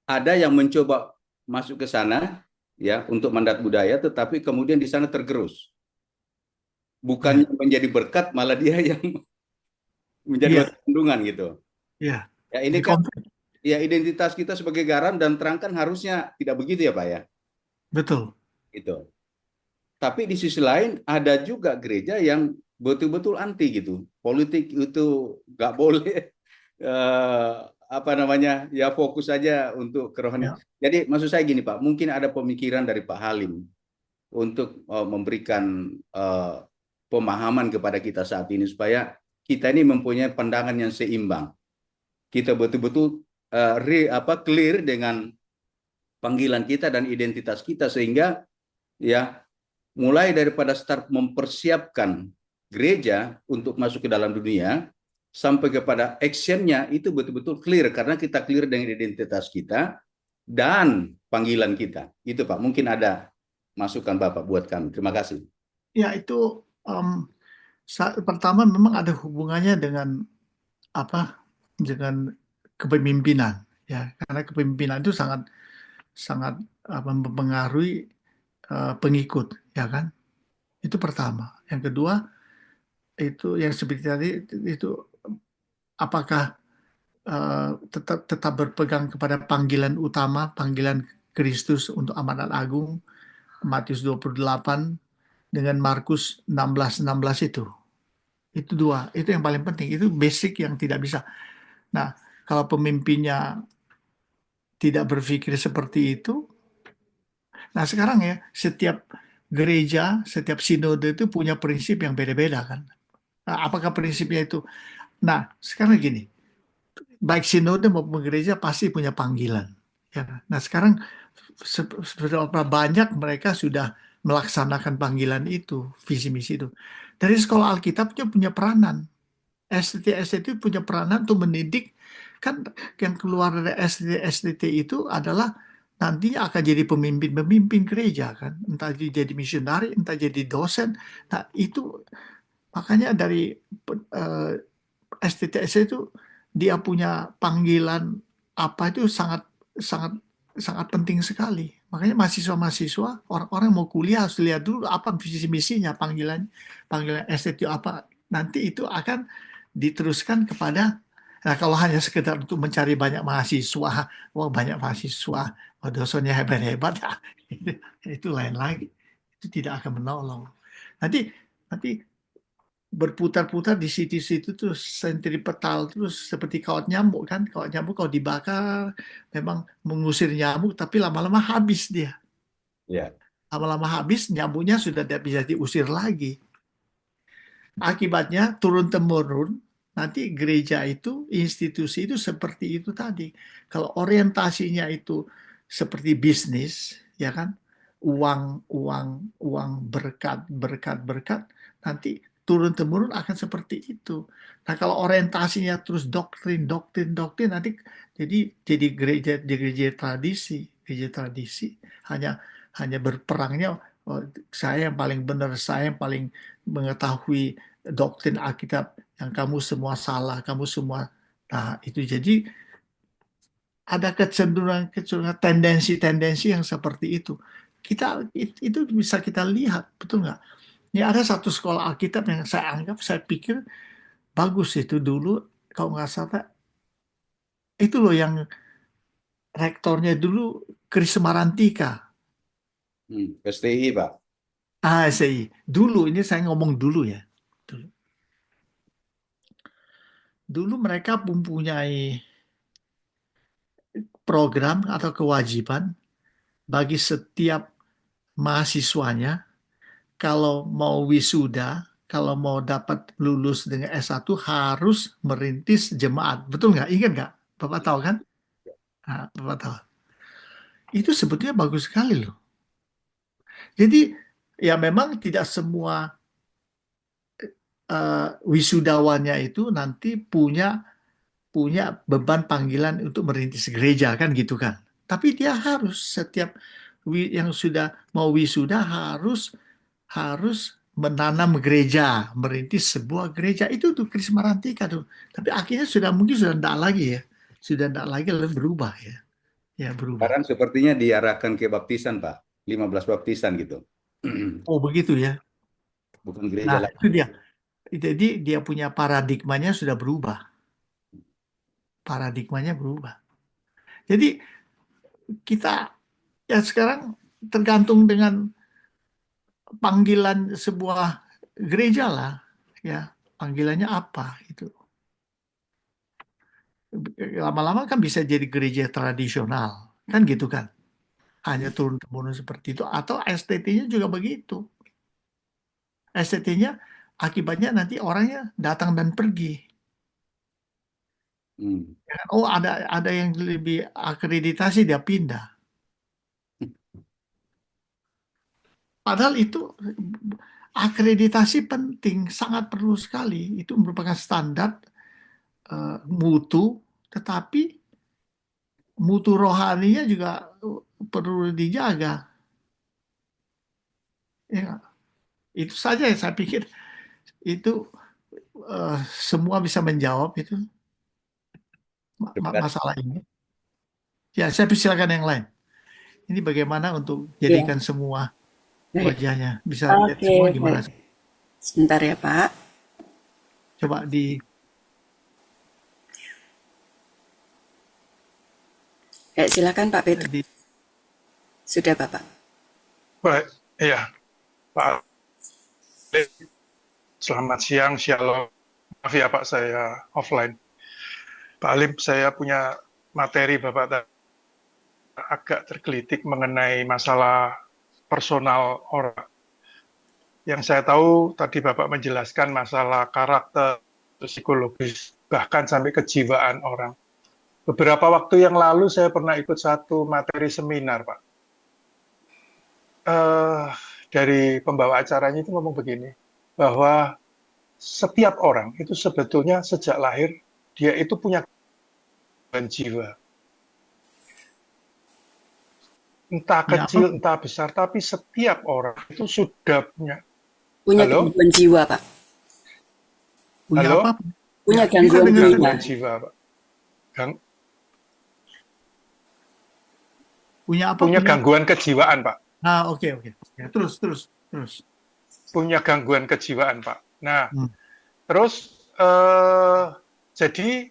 ada yang mencoba masuk ke sana ya untuk mandat budaya, tetapi kemudian di sana tergerus. Bukannya ya, menjadi berkat, malah dia yang menjadi iya, batu sandungan gitu. iya. Ya ini Jadi kan ya identitas kita sebagai garam dan terang kan harusnya tidak begitu ya Pak ya. betul. Gitu. Tapi di sisi lain ada juga gereja yang betul-betul anti gitu. Politik itu nggak boleh apa namanya ya fokus saja untuk kerohanian. Ya, Jadi maksud saya gini Pak, mungkin ada pemikiran dari Pak Halim untuk memberikan pemahaman kepada kita saat ini supaya kita ini mempunyai pandangan yang seimbang. Kita betul-betul clear dengan panggilan kita dan identitas kita sehingga ya mulai daripada start mempersiapkan gereja untuk masuk ke dalam dunia sampai kepada actionnya itu betul-betul clear karena kita clear dengan identitas kita dan panggilan kita. Itu Pak, mungkin ada masukan Bapak buat kami. Terima kasih. ya itu pertama memang ada hubungannya dengan apa? Dengan kepemimpinan, ya. Karena kepemimpinan itu sangat sangat mempengaruhi pengikut, ya kan? Itu pertama. Yang kedua itu yang seperti tadi itu apakah tetap tetap berpegang kepada panggilan utama, panggilan Kristus untuk amanat agung, Matius 28 dengan Markus 16:16 itu. Itu dua, itu yang paling penting, itu basic yang tidak bisa. Nah, kalau pemimpinnya tidak berpikir seperti itu, nah sekarang ya setiap gereja, setiap sinode itu punya prinsip yang beda-beda kan. Nah, apakah prinsipnya itu? Nah, sekarang gini, baik sinode maupun gereja pasti punya panggilan. Ya. Nah, sekarang seberapa banyak mereka sudah melaksanakan panggilan itu, visi misi itu. Dari sekolah Alkitabnya punya peranan. STT itu punya peranan untuk mendidik, kan yang keluar dari STT itu adalah nantinya akan jadi pemimpin-pemimpin gereja kan, entah jadi misionari, entah jadi dosen. Nah, itu makanya dari STTS itu dia punya panggilan apa itu sangat sangat sangat penting sekali. Makanya mahasiswa-mahasiswa, orang-orang mau kuliah harus lihat dulu apa visi misinya, panggilan STT apa. Nanti itu akan diteruskan kepada, nah kalau hanya sekedar untuk mencari banyak mahasiswa, wah banyak mahasiswa, oh dosennya hebat-hebat, ya, itu lain lagi. Itu tidak akan menolong. Nanti nanti berputar-putar di situ-situ terus sentripetal terus seperti kawat nyamuk kan. Kawat nyamuk kalau dibakar memang mengusir nyamuk tapi lama-lama habis dia. Ya. Lama-lama habis nyamuknya sudah tidak bisa diusir lagi. Akibatnya turun-temurun nanti gereja itu, institusi itu seperti itu tadi. Kalau orientasinya itu seperti bisnis, ya kan? Uang, uang, uang, berkat, berkat, berkat, nanti turun-temurun akan seperti itu. Nah, kalau orientasinya terus doktrin, doktrin, doktrin, nanti jadi gereja tradisi hanya hanya berperangnya, oh, saya yang paling benar, saya yang paling mengetahui doktrin Alkitab, yang kamu semua salah, kamu semua. Nah, itu jadi ada kecenderungan tendensi-tendensi yang seperti itu. Itu bisa kita lihat, betul nggak? Ini ada satu sekolah Alkitab yang saya pikir bagus itu dulu, kalau nggak salah, itu loh yang rektornya dulu Kris Marantika. STI, Pak. SI. Dulu, ini saya ngomong dulu ya. Dulu, dulu mereka mempunyai program atau kewajiban bagi setiap mahasiswanya kalau mau wisuda, kalau mau dapat lulus dengan S1 harus merintis jemaat. Betul nggak? Ingat nggak? Bapak tahu kan? Nah, Bapak tahu. Itu sebetulnya bagus sekali loh. Jadi ya memang tidak semua wisudawannya itu nanti punya punya beban panggilan untuk merintis gereja kan gitu kan. Tapi dia harus setiap yang sudah mau wisuda harus harus menanam gereja, merintis sebuah gereja. Itu tuh Kris Marantika tuh. Tapi akhirnya mungkin sudah tidak lagi ya. Sudah tidak lagi lalu berubah ya. Ya berubah. Sekarang sepertinya diarahkan ke baptisan, Pak. 15 baptisan gitu. Oh begitu ya. Bukan gereja Nah lagi. itu dia. Jadi dia punya paradigmanya sudah berubah. Paradigmanya berubah. Jadi kita ya sekarang tergantung dengan panggilan sebuah gereja lah, ya panggilannya apa itu. Lama-lama kan bisa jadi gereja tradisional, kan gitu kan? Hanya turun-temurun seperti itu. Atau STT-nya juga begitu. STT-nya akibatnya nanti orangnya datang dan pergi. Ya, oh ada yang lebih akreditasi dia pindah. Padahal itu akreditasi penting, sangat perlu sekali. Itu merupakan standar mutu, tetapi mutu rohaninya juga perlu dijaga. Ya, itu saja yang saya pikir itu semua bisa menjawab itu masalah ini. Ya, saya persilakan yang lain. Ini bagaimana untuk Ya, jadikan semua baik. wajahnya bisa lihat Oke, semua baik. gimana? Sebentar ya, Pak. Coba Silakan Pak Petrus. Sudah, Bapak. Baik, iya, Pak. Selamat siang, shalom. Maaf ya Pak, saya offline. Pak Alim, saya punya materi Bapak agak tergelitik mengenai masalah personal orang. Yang saya tahu tadi Bapak menjelaskan masalah karakter, psikologis, bahkan sampai kejiwaan orang. Beberapa waktu yang lalu saya pernah ikut satu materi seminar, Pak. Dari pembawa acaranya itu ngomong begini, bahwa setiap orang itu sebetulnya sejak lahir, dia itu punya gangguan jiwa. Entah kecil, entah besar, tapi setiap orang itu sudah punya. Punya Halo? gangguan jiwa, Pak. punya Halo? apa? Punya Ya, bisa gangguan dengar jiwa. Gangguan sudah. jiwa, Pak. Gang- Punya apa? punya Punya. gangguan kejiwaan, Pak. Oke, oke. Ya, terus. Punya gangguan kejiwaan, Pak. Nah, Hmm. terus jadi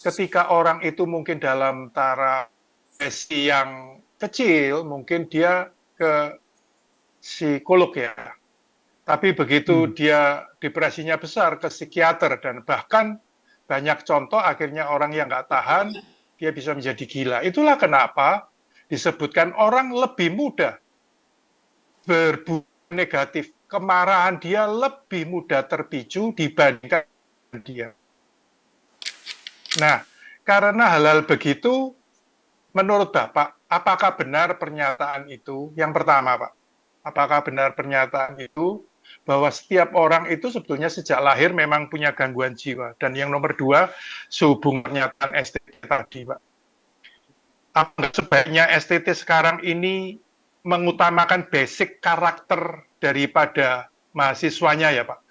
ketika orang itu mungkin dalam taraf depresi yang kecil, mungkin dia ke psikolog ya. Tapi begitu dia depresinya besar ke psikiater dan bahkan banyak contoh akhirnya orang yang nggak tahan dia bisa menjadi gila. Itulah kenapa disebutkan orang lebih mudah berbuat negatif. Kemarahan dia lebih mudah terpicu dibandingkan dia. Nah, karena hal-hal begitu, menurut Bapak, apakah benar pernyataan itu? Yang pertama, Pak, apakah benar pernyataan itu bahwa setiap orang itu sebetulnya sejak lahir memang punya gangguan jiwa? Dan yang nomor dua, sehubung pernyataan STT tadi, Pak. Apa sebaiknya STT sekarang ini mengutamakan basic karakter daripada mahasiswanya ya Pak,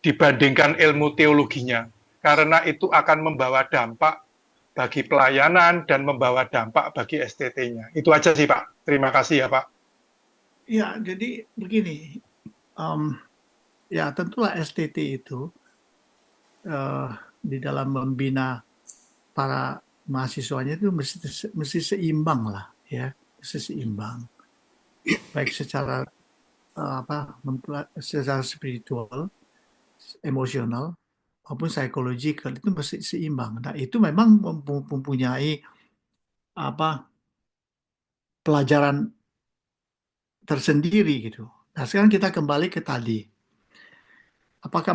dibandingkan ilmu teologinya? Karena itu akan membawa dampak bagi pelayanan dan membawa dampak bagi STT-nya. Itu aja sih Pak. Terima kasih ya Pak. Ya, jadi begini. Ya, tentulah STT itu di dalam membina para mahasiswanya itu mesti seimbang lah, ya, mesti seimbang. Baik secara secara spiritual, emosional, maupun psychological itu mesti seimbang. Nah, itu memang mempunyai pelajaran tersendiri gitu. Nah, sekarang kita kembali ke tadi. Apakah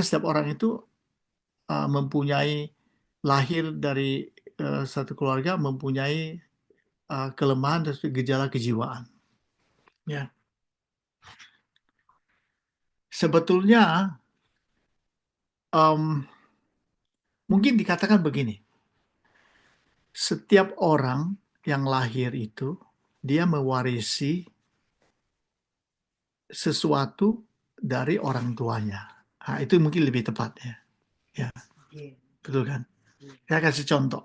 setiap orang itu mempunyai lahir dari satu keluarga mempunyai kelemahan dan gejala kejiwaan? Ya, sebetulnya mungkin dikatakan begini, setiap orang yang lahir itu dia mewarisi sesuatu dari orang tuanya. Nah, itu mungkin lebih tepat ya. Ya, betul kan? Saya kasih contoh.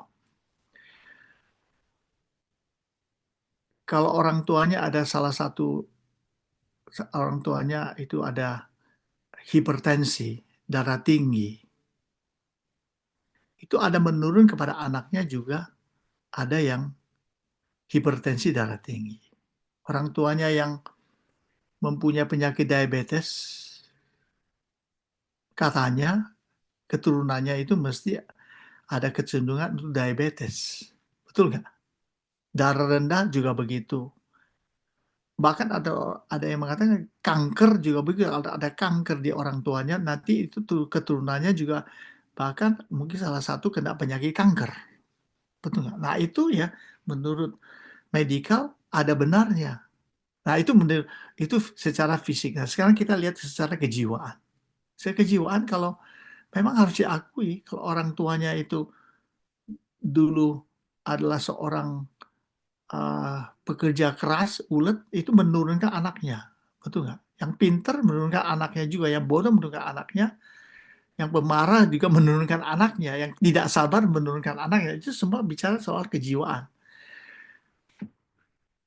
Kalau orang tuanya itu ada hipertensi, darah tinggi, itu ada menurun kepada anaknya juga ada yang hipertensi darah tinggi. Orang tuanya yang mempunyai penyakit diabetes, katanya keturunannya itu mesti ada kecenderungan untuk diabetes. Betul nggak? Darah rendah juga begitu. Bahkan ada yang mengatakan kanker juga begitu. Ada kanker di orang tuanya, nanti itu keturunannya juga bahkan mungkin salah satu kena penyakit kanker. Betul nggak? Nah itu ya menurut medikal ada benarnya. Nah itu secara fisik. Nah sekarang kita lihat secara kejiwaan. Secara kejiwaan kalau memang harus diakui kalau orang tuanya itu dulu adalah seorang pekerja keras, ulet, itu menurunkan anaknya. Betul nggak? Yang pinter menurunkan anaknya juga, yang bodoh menurunkan anaknya, yang pemarah juga menurunkan anaknya, yang tidak sabar menurunkan anaknya. Itu semua bicara soal kejiwaan.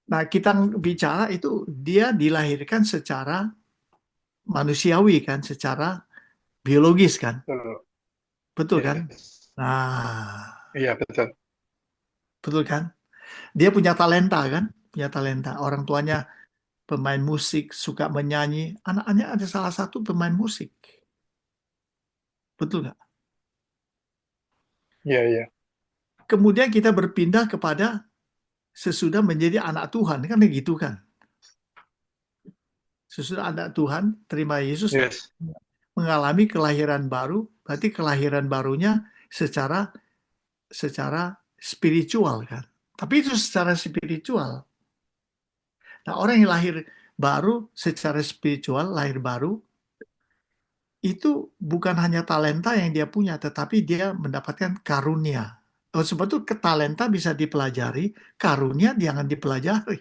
Nah, kita bicara itu dia dilahirkan secara manusiawi kan, secara biologis kan. Betul kan? Yes. Nah, Iya betul. betul kan? Dia punya talenta kan? Punya talenta. Orang tuanya pemain musik, suka menyanyi. Anaknya ada salah satu pemain musik. Betul nggak? Iya, iya. Kemudian kita berpindah kepada sesudah menjadi anak Tuhan. Kan begitu kan? Sesudah anak Tuhan, terima Yesus, Yes. mengalami kelahiran baru. Berarti kelahiran barunya secara spiritual kan? Tapi itu secara spiritual. Nah, orang yang lahir baru secara spiritual, lahir baru, itu bukan hanya talenta yang dia punya, tetapi dia mendapatkan karunia. Sebab itu talenta bisa dipelajari, karunia jangan dipelajari.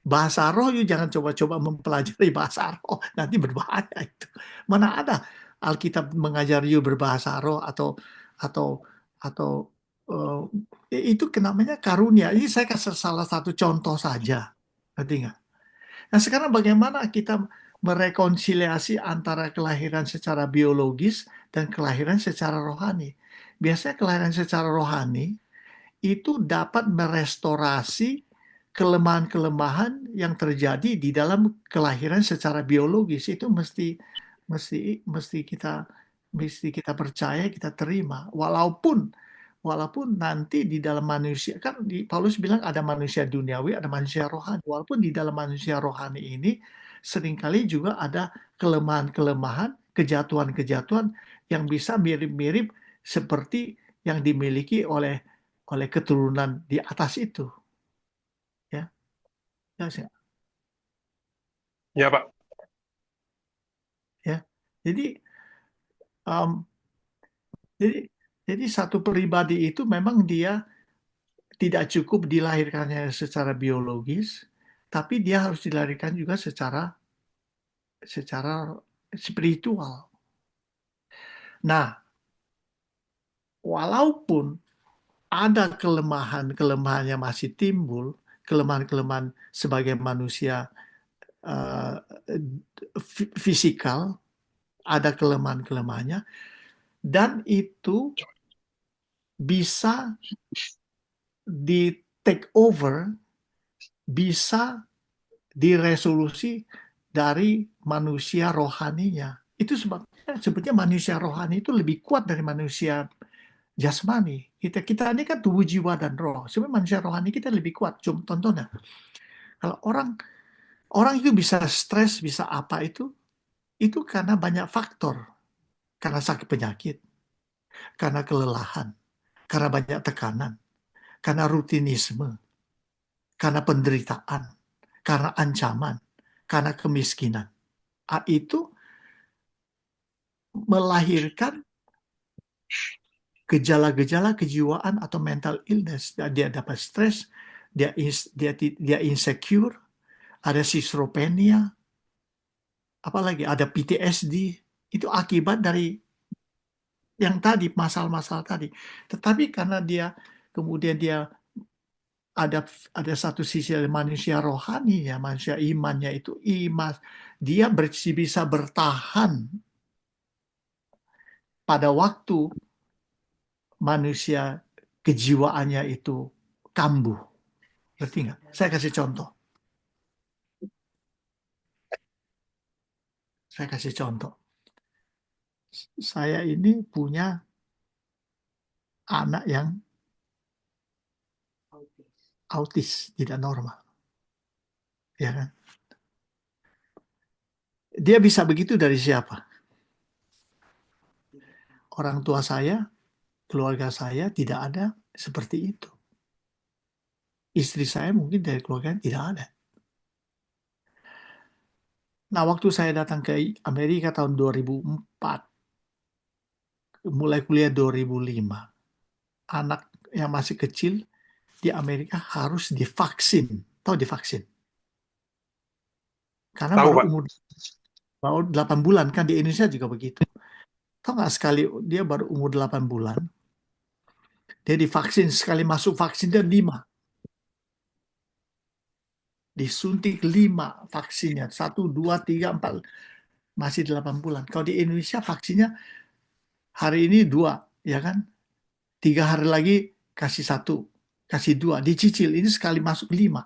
Bahasa roh, you jangan coba-coba mempelajari bahasa roh, nanti berbahaya itu. Mana ada Alkitab mengajar you berbahasa roh atau atau itu namanya karunia. Ini saya kasih salah satu contoh saja, ngerti nggak? Nah sekarang bagaimana kita merekonsiliasi antara kelahiran secara biologis dan kelahiran secara rohani? Biasanya kelahiran secara rohani itu dapat merestorasi kelemahan-kelemahan yang terjadi di dalam kelahiran secara biologis. Itu mesti mesti kita percaya, kita terima. Walaupun nanti di dalam manusia, kan Paulus bilang ada manusia duniawi, ada manusia rohani. Walaupun di dalam manusia rohani ini seringkali juga ada kelemahan-kelemahan, kejatuhan-kejatuhan yang bisa mirip-mirip seperti yang dimiliki oleh keturunan di atas itu, ya. Ya, Ya, Pak. ya. Jadi um, jadi jadi satu pribadi itu memang dia tidak cukup dilahirkannya secara biologis, tapi dia harus dilahirkan juga secara spiritual. Nah, walaupun ada kelemahan-kelemahan yang masih timbul, kelemahan-kelemahan sebagai manusia uh, fisikal, ada kelemahan-kelemahannya, dan itu bisa di take over, bisa diresolusi dari manusia rohaninya. Itu sebetulnya manusia rohani itu lebih kuat dari manusia jasmani. Kita ini kan tubuh, jiwa, dan roh. Sebenarnya manusia rohani kita lebih kuat. Contohnya, kalau orang itu bisa stres, bisa apa itu karena banyak faktor. Karena sakit penyakit, karena kelelahan, karena banyak tekanan, karena rutinisme, karena penderitaan, karena ancaman, karena kemiskinan. Itu melahirkan gejala-gejala kejiwaan atau mental illness. Dia dapat stres, dia insecure, ada schizophrenia, apalagi ada PTSD. Itu akibat dari yang tadi, masalah-masalah tadi. Tetapi karena kemudian dia ada satu sisi dari manusia rohaninya, manusia imannya itu dia bisa bertahan pada waktu manusia kejiwaannya itu kambuh. Ngerti nggak? Saya kasih contoh. Saya ini punya anak yang autis, tidak normal. Ya kan? Dia bisa begitu dari siapa? Orang tua saya, keluarga saya tidak ada seperti itu. Istri saya mungkin dari keluarga tidak ada. Nah, waktu saya datang ke Amerika tahun 2004, mulai kuliah 2005, anak yang masih kecil di Amerika harus divaksin. Tahu divaksin? Karena Tahu, baru Pak. umur 8 bulan, kan di Indonesia juga begitu. Tahu nggak, sekali dia baru umur 8 bulan, dia divaksin, sekali masuk vaksin dia 5. Disuntik 5 vaksinnya. 1, 2, 3, 4. Masih 8 bulan. Kalau di Indonesia vaksinnya hari ini 2, ya kan? 3 hari lagi kasih 1, kasih 2. Dicicil, ini sekali masuk 5.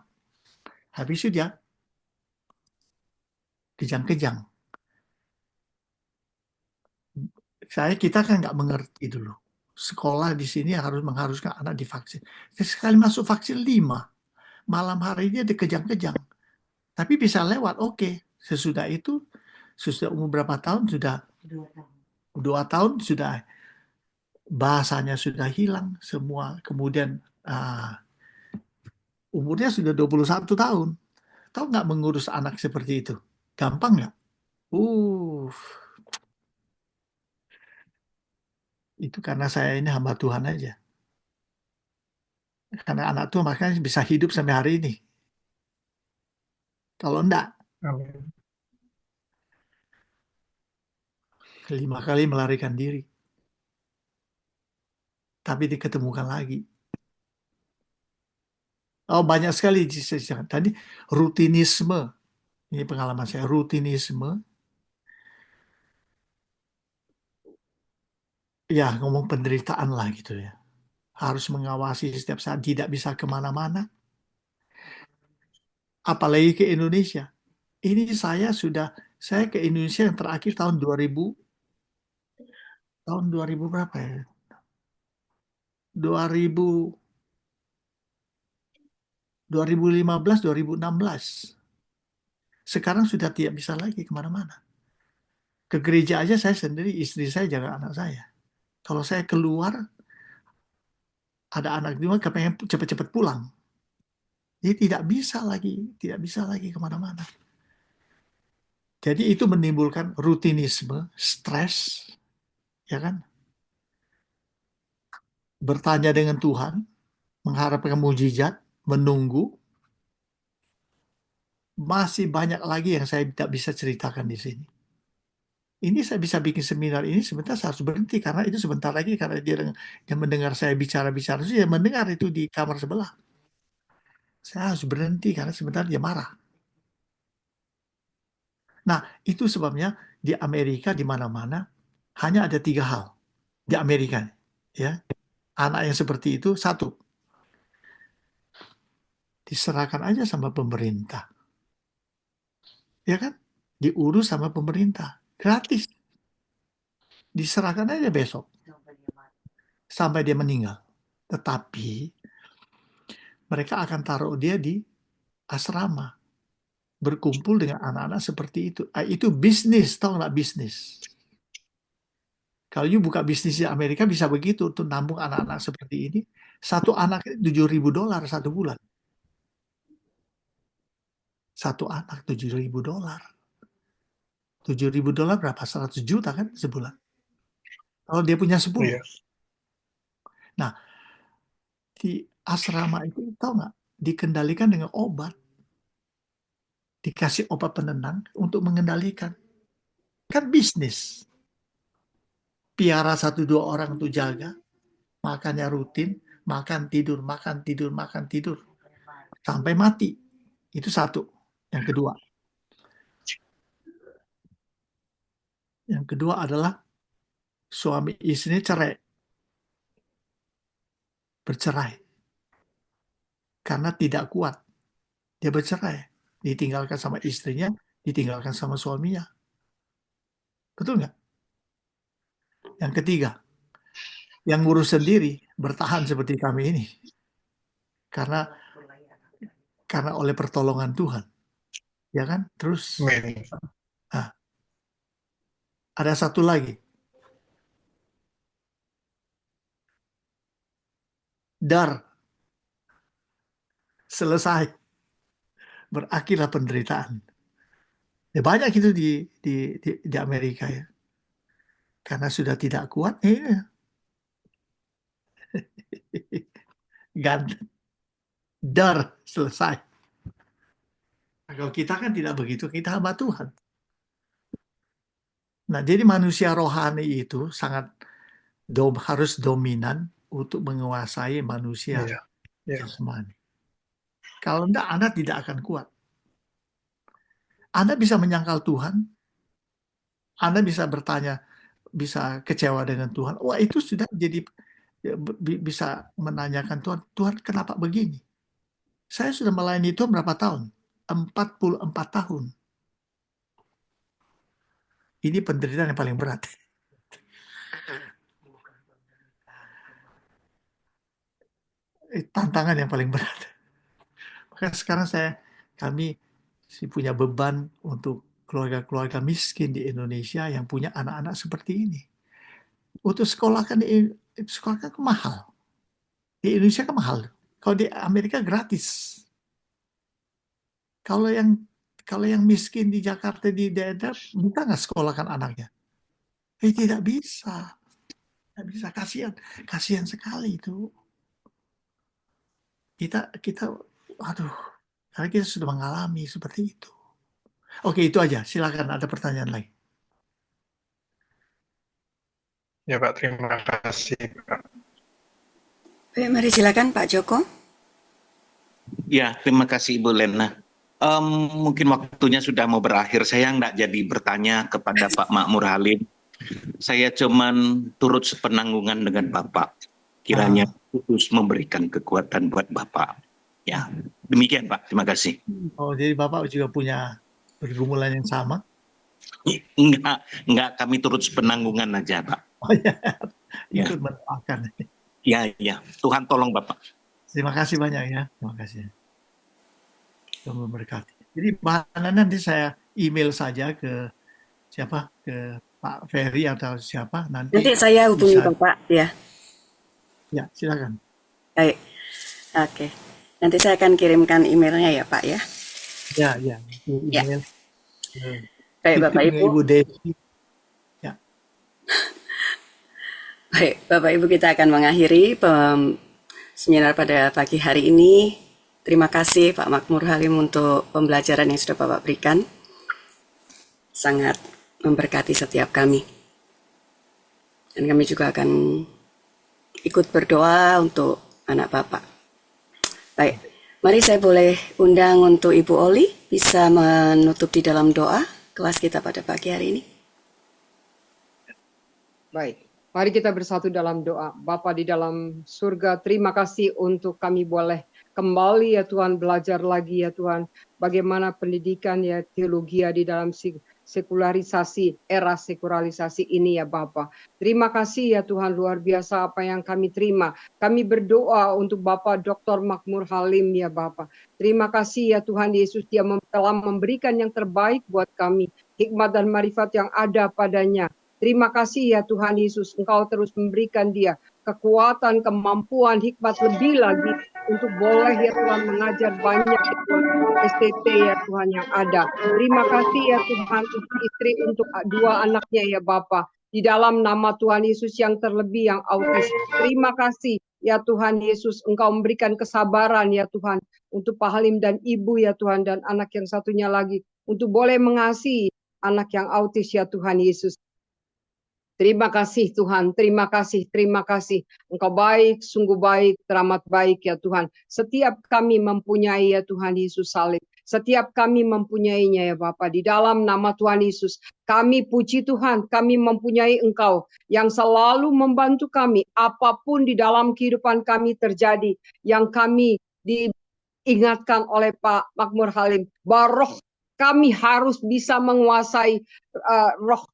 Habis itu dia kejang-kejang. Kita kan nggak mengerti dulu. Sekolah di sini mengharuskan anak divaksin. Sekali masuk vaksin 5. Malam hari dia dikejang-kejang. Tapi bisa lewat, oke. Sesudah itu, sesudah umur berapa tahun, sudah 2 tahun, sudah bahasanya sudah hilang semua. Kemudian umurnya sudah 21 tahun. Tahu nggak mengurus anak seperti itu? Gampang nggak? Itu karena saya ini hamba Tuhan aja. Karena anak Tuhan makanya bisa hidup sampai hari ini. Kalau enggak, Amin. 5 kali melarikan diri, tapi diketemukan lagi. Oh, banyak sekali tadi rutinisme. Ini pengalaman saya, rutinisme. Ya, ngomong penderitaan lah gitu ya. Harus mengawasi setiap saat, tidak bisa kemana-mana. Apalagi ke Indonesia. Ini saya ke Indonesia yang terakhir tahun 2000 berapa ya? 2000, 2015, 2016. Sekarang sudah tidak bisa lagi kemana-mana. Ke gereja aja saya sendiri, istri saya jaga anak saya. Kalau saya keluar, ada anak di rumah kepengen cepat-cepat pulang. Jadi tidak bisa lagi kemana-mana. Jadi itu menimbulkan rutinisme, stres, ya kan? Bertanya dengan Tuhan, mengharapkan mujizat, menunggu. Masih banyak lagi yang saya tidak bisa ceritakan di sini. Ini saya bisa bikin seminar ini sebentar saya harus berhenti karena itu sebentar lagi karena dia mendengar saya bicara-bicara itu dia mendengar itu di kamar sebelah. Saya harus berhenti karena sebentar dia marah. Nah, itu sebabnya di Amerika di mana-mana hanya ada 3 hal di Amerika, ya. Anak yang seperti itu satu, diserahkan aja sama pemerintah, ya kan? Diurus sama pemerintah, gratis, diserahkan aja besok sampai dia meninggal. Tetapi mereka akan taruh dia di asrama, berkumpul dengan anak-anak seperti itu. Itu bisnis, tahu nggak bisnis? Kalau you buka bisnis di Amerika bisa begitu untuk nambung anak-anak seperti ini. Satu anak $7.000 satu bulan. Satu anak $7.000. $7.000 berapa? 100 juta kan sebulan. Kalau dia punya 10. Iya. Nah, di asrama itu tahu nggak? Dikendalikan dengan obat. Dikasih obat penenang untuk mengendalikan. Kan bisnis. Piara 1-2 orang untuk jaga. Makannya rutin. Makan, tidur, makan, tidur, makan, tidur. Sampai mati. Itu satu. Yang kedua. Yang kedua adalah suami istri cerai. Bercerai. Karena tidak kuat. Dia bercerai. Ditinggalkan sama istrinya, ditinggalkan sama suaminya. Betul nggak? Yang ketiga, yang ngurus sendiri, bertahan seperti kami ini. Karena oleh pertolongan Tuhan. Ya kan? Terus Amin. nah, ada satu lagi. Dar. Selesai. Berakhirlah penderitaan. Ya, banyak itu di Amerika ya. Karena sudah tidak kuat, ganti. Dar. Selesai. Nah, kalau kita kan tidak begitu, kita hamba Tuhan. Nah, jadi manusia rohani itu sangat harus dominan untuk menguasai manusia Iya. Iya. jasmani. Kalau enggak, Anda tidak akan kuat. Anda bisa menyangkal Tuhan, Anda bisa bertanya, bisa kecewa dengan Tuhan. Wah, itu sudah jadi bisa menanyakan Tuhan, Tuhan kenapa begini? Saya sudah melayani Tuhan berapa tahun? 44 tahun. Ini penderitaan yang paling berat. Tantangan yang paling berat. Maka sekarang kami punya beban untuk keluarga-keluarga miskin di Indonesia yang punya anak-anak seperti ini. Untuk sekolah kan mahal. Di Indonesia kan mahal. Kalau di Amerika gratis. Kalau yang miskin di Jakarta di daerah bisa nggak sekolahkan anaknya? Tidak bisa. Tidak bisa, kasihan sekali itu. Kita, aduh, karena kita sudah mengalami seperti itu. Oke, itu aja. Silakan ada pertanyaan lagi. Ya Pak, terima kasih Pak. Baik, mari silakan Pak Joko. Ya, terima kasih Ibu Lena. Mungkin waktunya sudah mau berakhir. Saya nggak jadi bertanya kepada Pak Makmur Halim. Saya cuman turut sepenanggungan dengan Bapak. Kiranya khusus memberikan kekuatan buat Bapak. Ya, demikian Pak. Terima kasih. Oh, jadi Bapak juga punya pergumulan yang sama? Enggak, kami turut sepenanggungan aja Pak. Oh ya, Ya. ikut mendoakan. Ya. Tuhan tolong Bapak. Terima kasih banyak ya. Terima kasih. Tuhan memberkati. Jadi bahannya nanti saya email saja ke siapa? Ke Pak Ferry atau siapa nanti. Nanti saya hubungi bisa. Bapak ya. Ya, silakan. Baik. Oke. Nanti saya akan kirimkan emailnya ya Pak ya. Ya. Ya. Email. Baik Bapak Ibu. Ibu Desi. Baik Bapak Ibu, kita akan mengakhiri seminar pada pagi hari ini. Terima kasih Pak Makmur Halim untuk pembelajaran yang sudah Bapak berikan. Sangat memberkati setiap kami. Dan kami juga akan ikut berdoa untuk anak Bapak. Baik, mari saya boleh undang untuk Ibu Oli bisa menutup di dalam doa kelas kita pada pagi hari ini. Baik, mari kita bersatu dalam doa. Bapa di dalam surga, terima kasih untuk kami boleh kembali ya Tuhan, belajar lagi ya Tuhan, bagaimana pendidikan ya teologi di dalam sekularisasi, era sekularisasi ini ya Bapa. Terima kasih ya Tuhan, luar biasa apa yang kami terima. Kami berdoa untuk Bapak Dr. Makmur Halim ya Bapa. Terima kasih ya Tuhan Yesus, Dia telah memberikan yang terbaik buat kami, hikmat dan marifat yang ada padanya. Terima kasih ya Tuhan Yesus, Engkau terus memberikan dia kekuatan, kemampuan, hikmat lebih lagi untuk boleh ya Tuhan mengajar banyak ya Tuhan, STT ya Tuhan yang ada. Terima kasih ya Tuhan untuk istri, untuk dua anaknya ya Bapa. Di dalam nama Tuhan Yesus yang terlebih yang autis. Terima kasih ya Tuhan Yesus, Engkau memberikan kesabaran ya Tuhan untuk Pak Halim dan Ibu ya Tuhan, dan anak yang satunya lagi untuk boleh mengasihi anak yang autis ya Tuhan Yesus. Terima kasih Tuhan, terima kasih. Engkau baik, sungguh baik, teramat baik ya Tuhan. Setiap kami mempunyai ya Tuhan Yesus salib. Setiap kami mempunyainya ya Bapa. Di dalam nama Tuhan Yesus, kami puji Tuhan, kami mempunyai Engkau yang selalu membantu kami. Apapun di dalam kehidupan kami terjadi, yang kami diingatkan oleh Pak Makmur Halim, bahwa kami harus bisa menguasai roh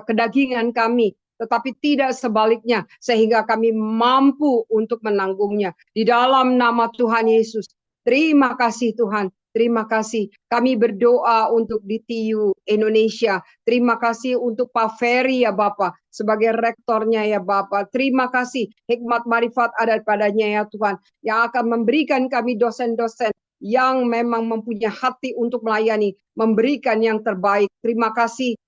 kedagingan kami, tetapi tidak sebaliknya, sehingga kami mampu untuk menanggungnya. Di dalam nama Tuhan Yesus, terima kasih Tuhan. Terima kasih. Kami berdoa untuk DTU Indonesia. Terima kasih untuk Pak Ferry ya Bapak, sebagai rektornya ya Bapak. Terima kasih. Hikmat marifat ada padanya ya Tuhan, yang akan memberikan kami dosen-dosen yang memang mempunyai hati untuk melayani, memberikan yang terbaik. Terima kasih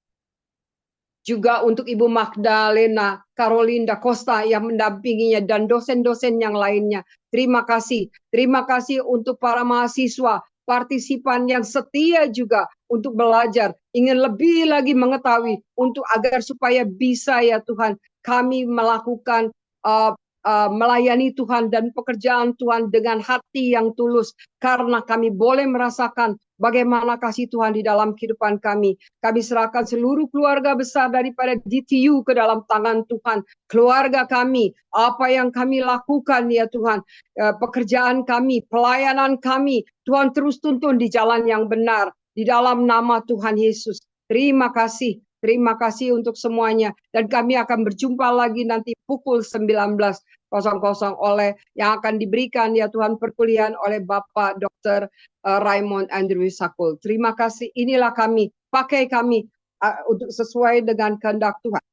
juga untuk Ibu Magdalena Carolinda Costa yang mendampinginya dan dosen-dosen yang lainnya. Terima kasih. Terima kasih untuk para mahasiswa, partisipan yang setia juga untuk belajar, ingin lebih lagi mengetahui untuk agar supaya bisa ya Tuhan kami melakukan melayani Tuhan dan pekerjaan Tuhan dengan hati yang tulus, karena kami boleh merasakan bagaimana kasih Tuhan di dalam kehidupan kami. Kami serahkan seluruh keluarga besar daripada DTU ke dalam tangan Tuhan. Keluarga kami, apa yang kami lakukan ya Tuhan, pekerjaan kami, pelayanan kami, Tuhan terus tuntun di jalan yang benar. Di dalam nama Tuhan Yesus. Terima kasih. Terima kasih untuk semuanya. Dan kami akan berjumpa lagi nanti pukul 19.00 oleh yang akan diberikan ya Tuhan perkuliahan oleh Bapak Dr. Raymond Andrew Sakul. Terima kasih. Inilah kami. Pakai kami untuk sesuai dengan kehendak Tuhan.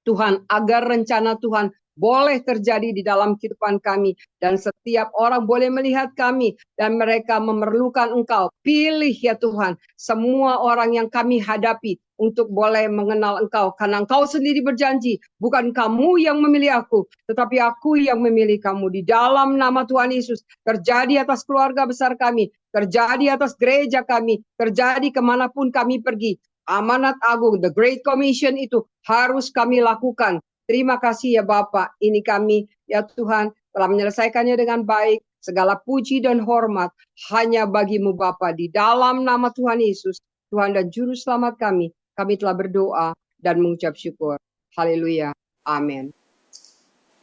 Tuhan, agar rencana Tuhan boleh terjadi di dalam kehidupan kami, dan setiap orang boleh melihat kami dan mereka memerlukan Engkau. Pilih ya Tuhan semua orang yang kami hadapi untuk boleh mengenal Engkau, karena Engkau sendiri berjanji, bukan kamu yang memilih aku, tetapi aku yang memilih kamu. Di dalam nama Tuhan Yesus, terjadi atas keluarga besar kami, terjadi atas gereja kami, terjadi kemanapun kami pergi. Amanat agung, the Great Commission itu harus kami lakukan. Terima kasih ya Bapak, ini kami ya Tuhan telah menyelesaikannya dengan baik. Segala puji dan hormat hanya bagimu Bapa, di dalam nama Tuhan Yesus, Tuhan dan Juru Selamat kami telah berdoa dan mengucap syukur. Haleluya. Amin.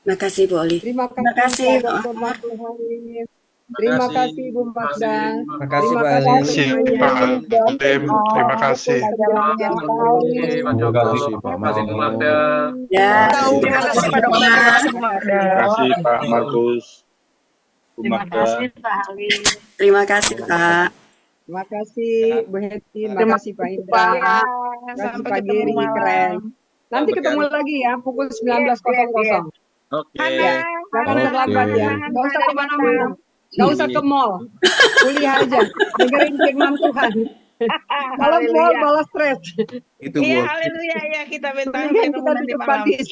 Terima kasih Bu Oli. Terima Terima kasih kasih Pak Dr. Makmur. Martin Halim. Terima kasih Bu Magda. Terima kasih Terima Pak kasih Alim. kasih semuanya. Pak Alim, terima kasih. Terima kasih Pak Makmur. Ya, Terima terima kasih kasih Pak Pak Dokter. Terima kasih Pak Markus, Bu Terima Magda. kasih Pak Halim. Terima kasih Pak. Terima kasih Bu Heti. Terima Terima kasih Pak kasih Indra. Pak. Terima kasih Sampai Pak ketemu Giri. Keren. malam. Nanti ketemu lagi ya pukul 19.00. Oke. Ya, jangan Oke. terlambat ya. Nggak usah kemana-mana. Nggak usah ke mall. Kuliah aja. Dengerin firman Tuhan. Kalau mall Haleluya. malah stres. Itu Iya, Bu. haleluya ya kita bentang Mendingan kita firman nanti duduk malam. manis.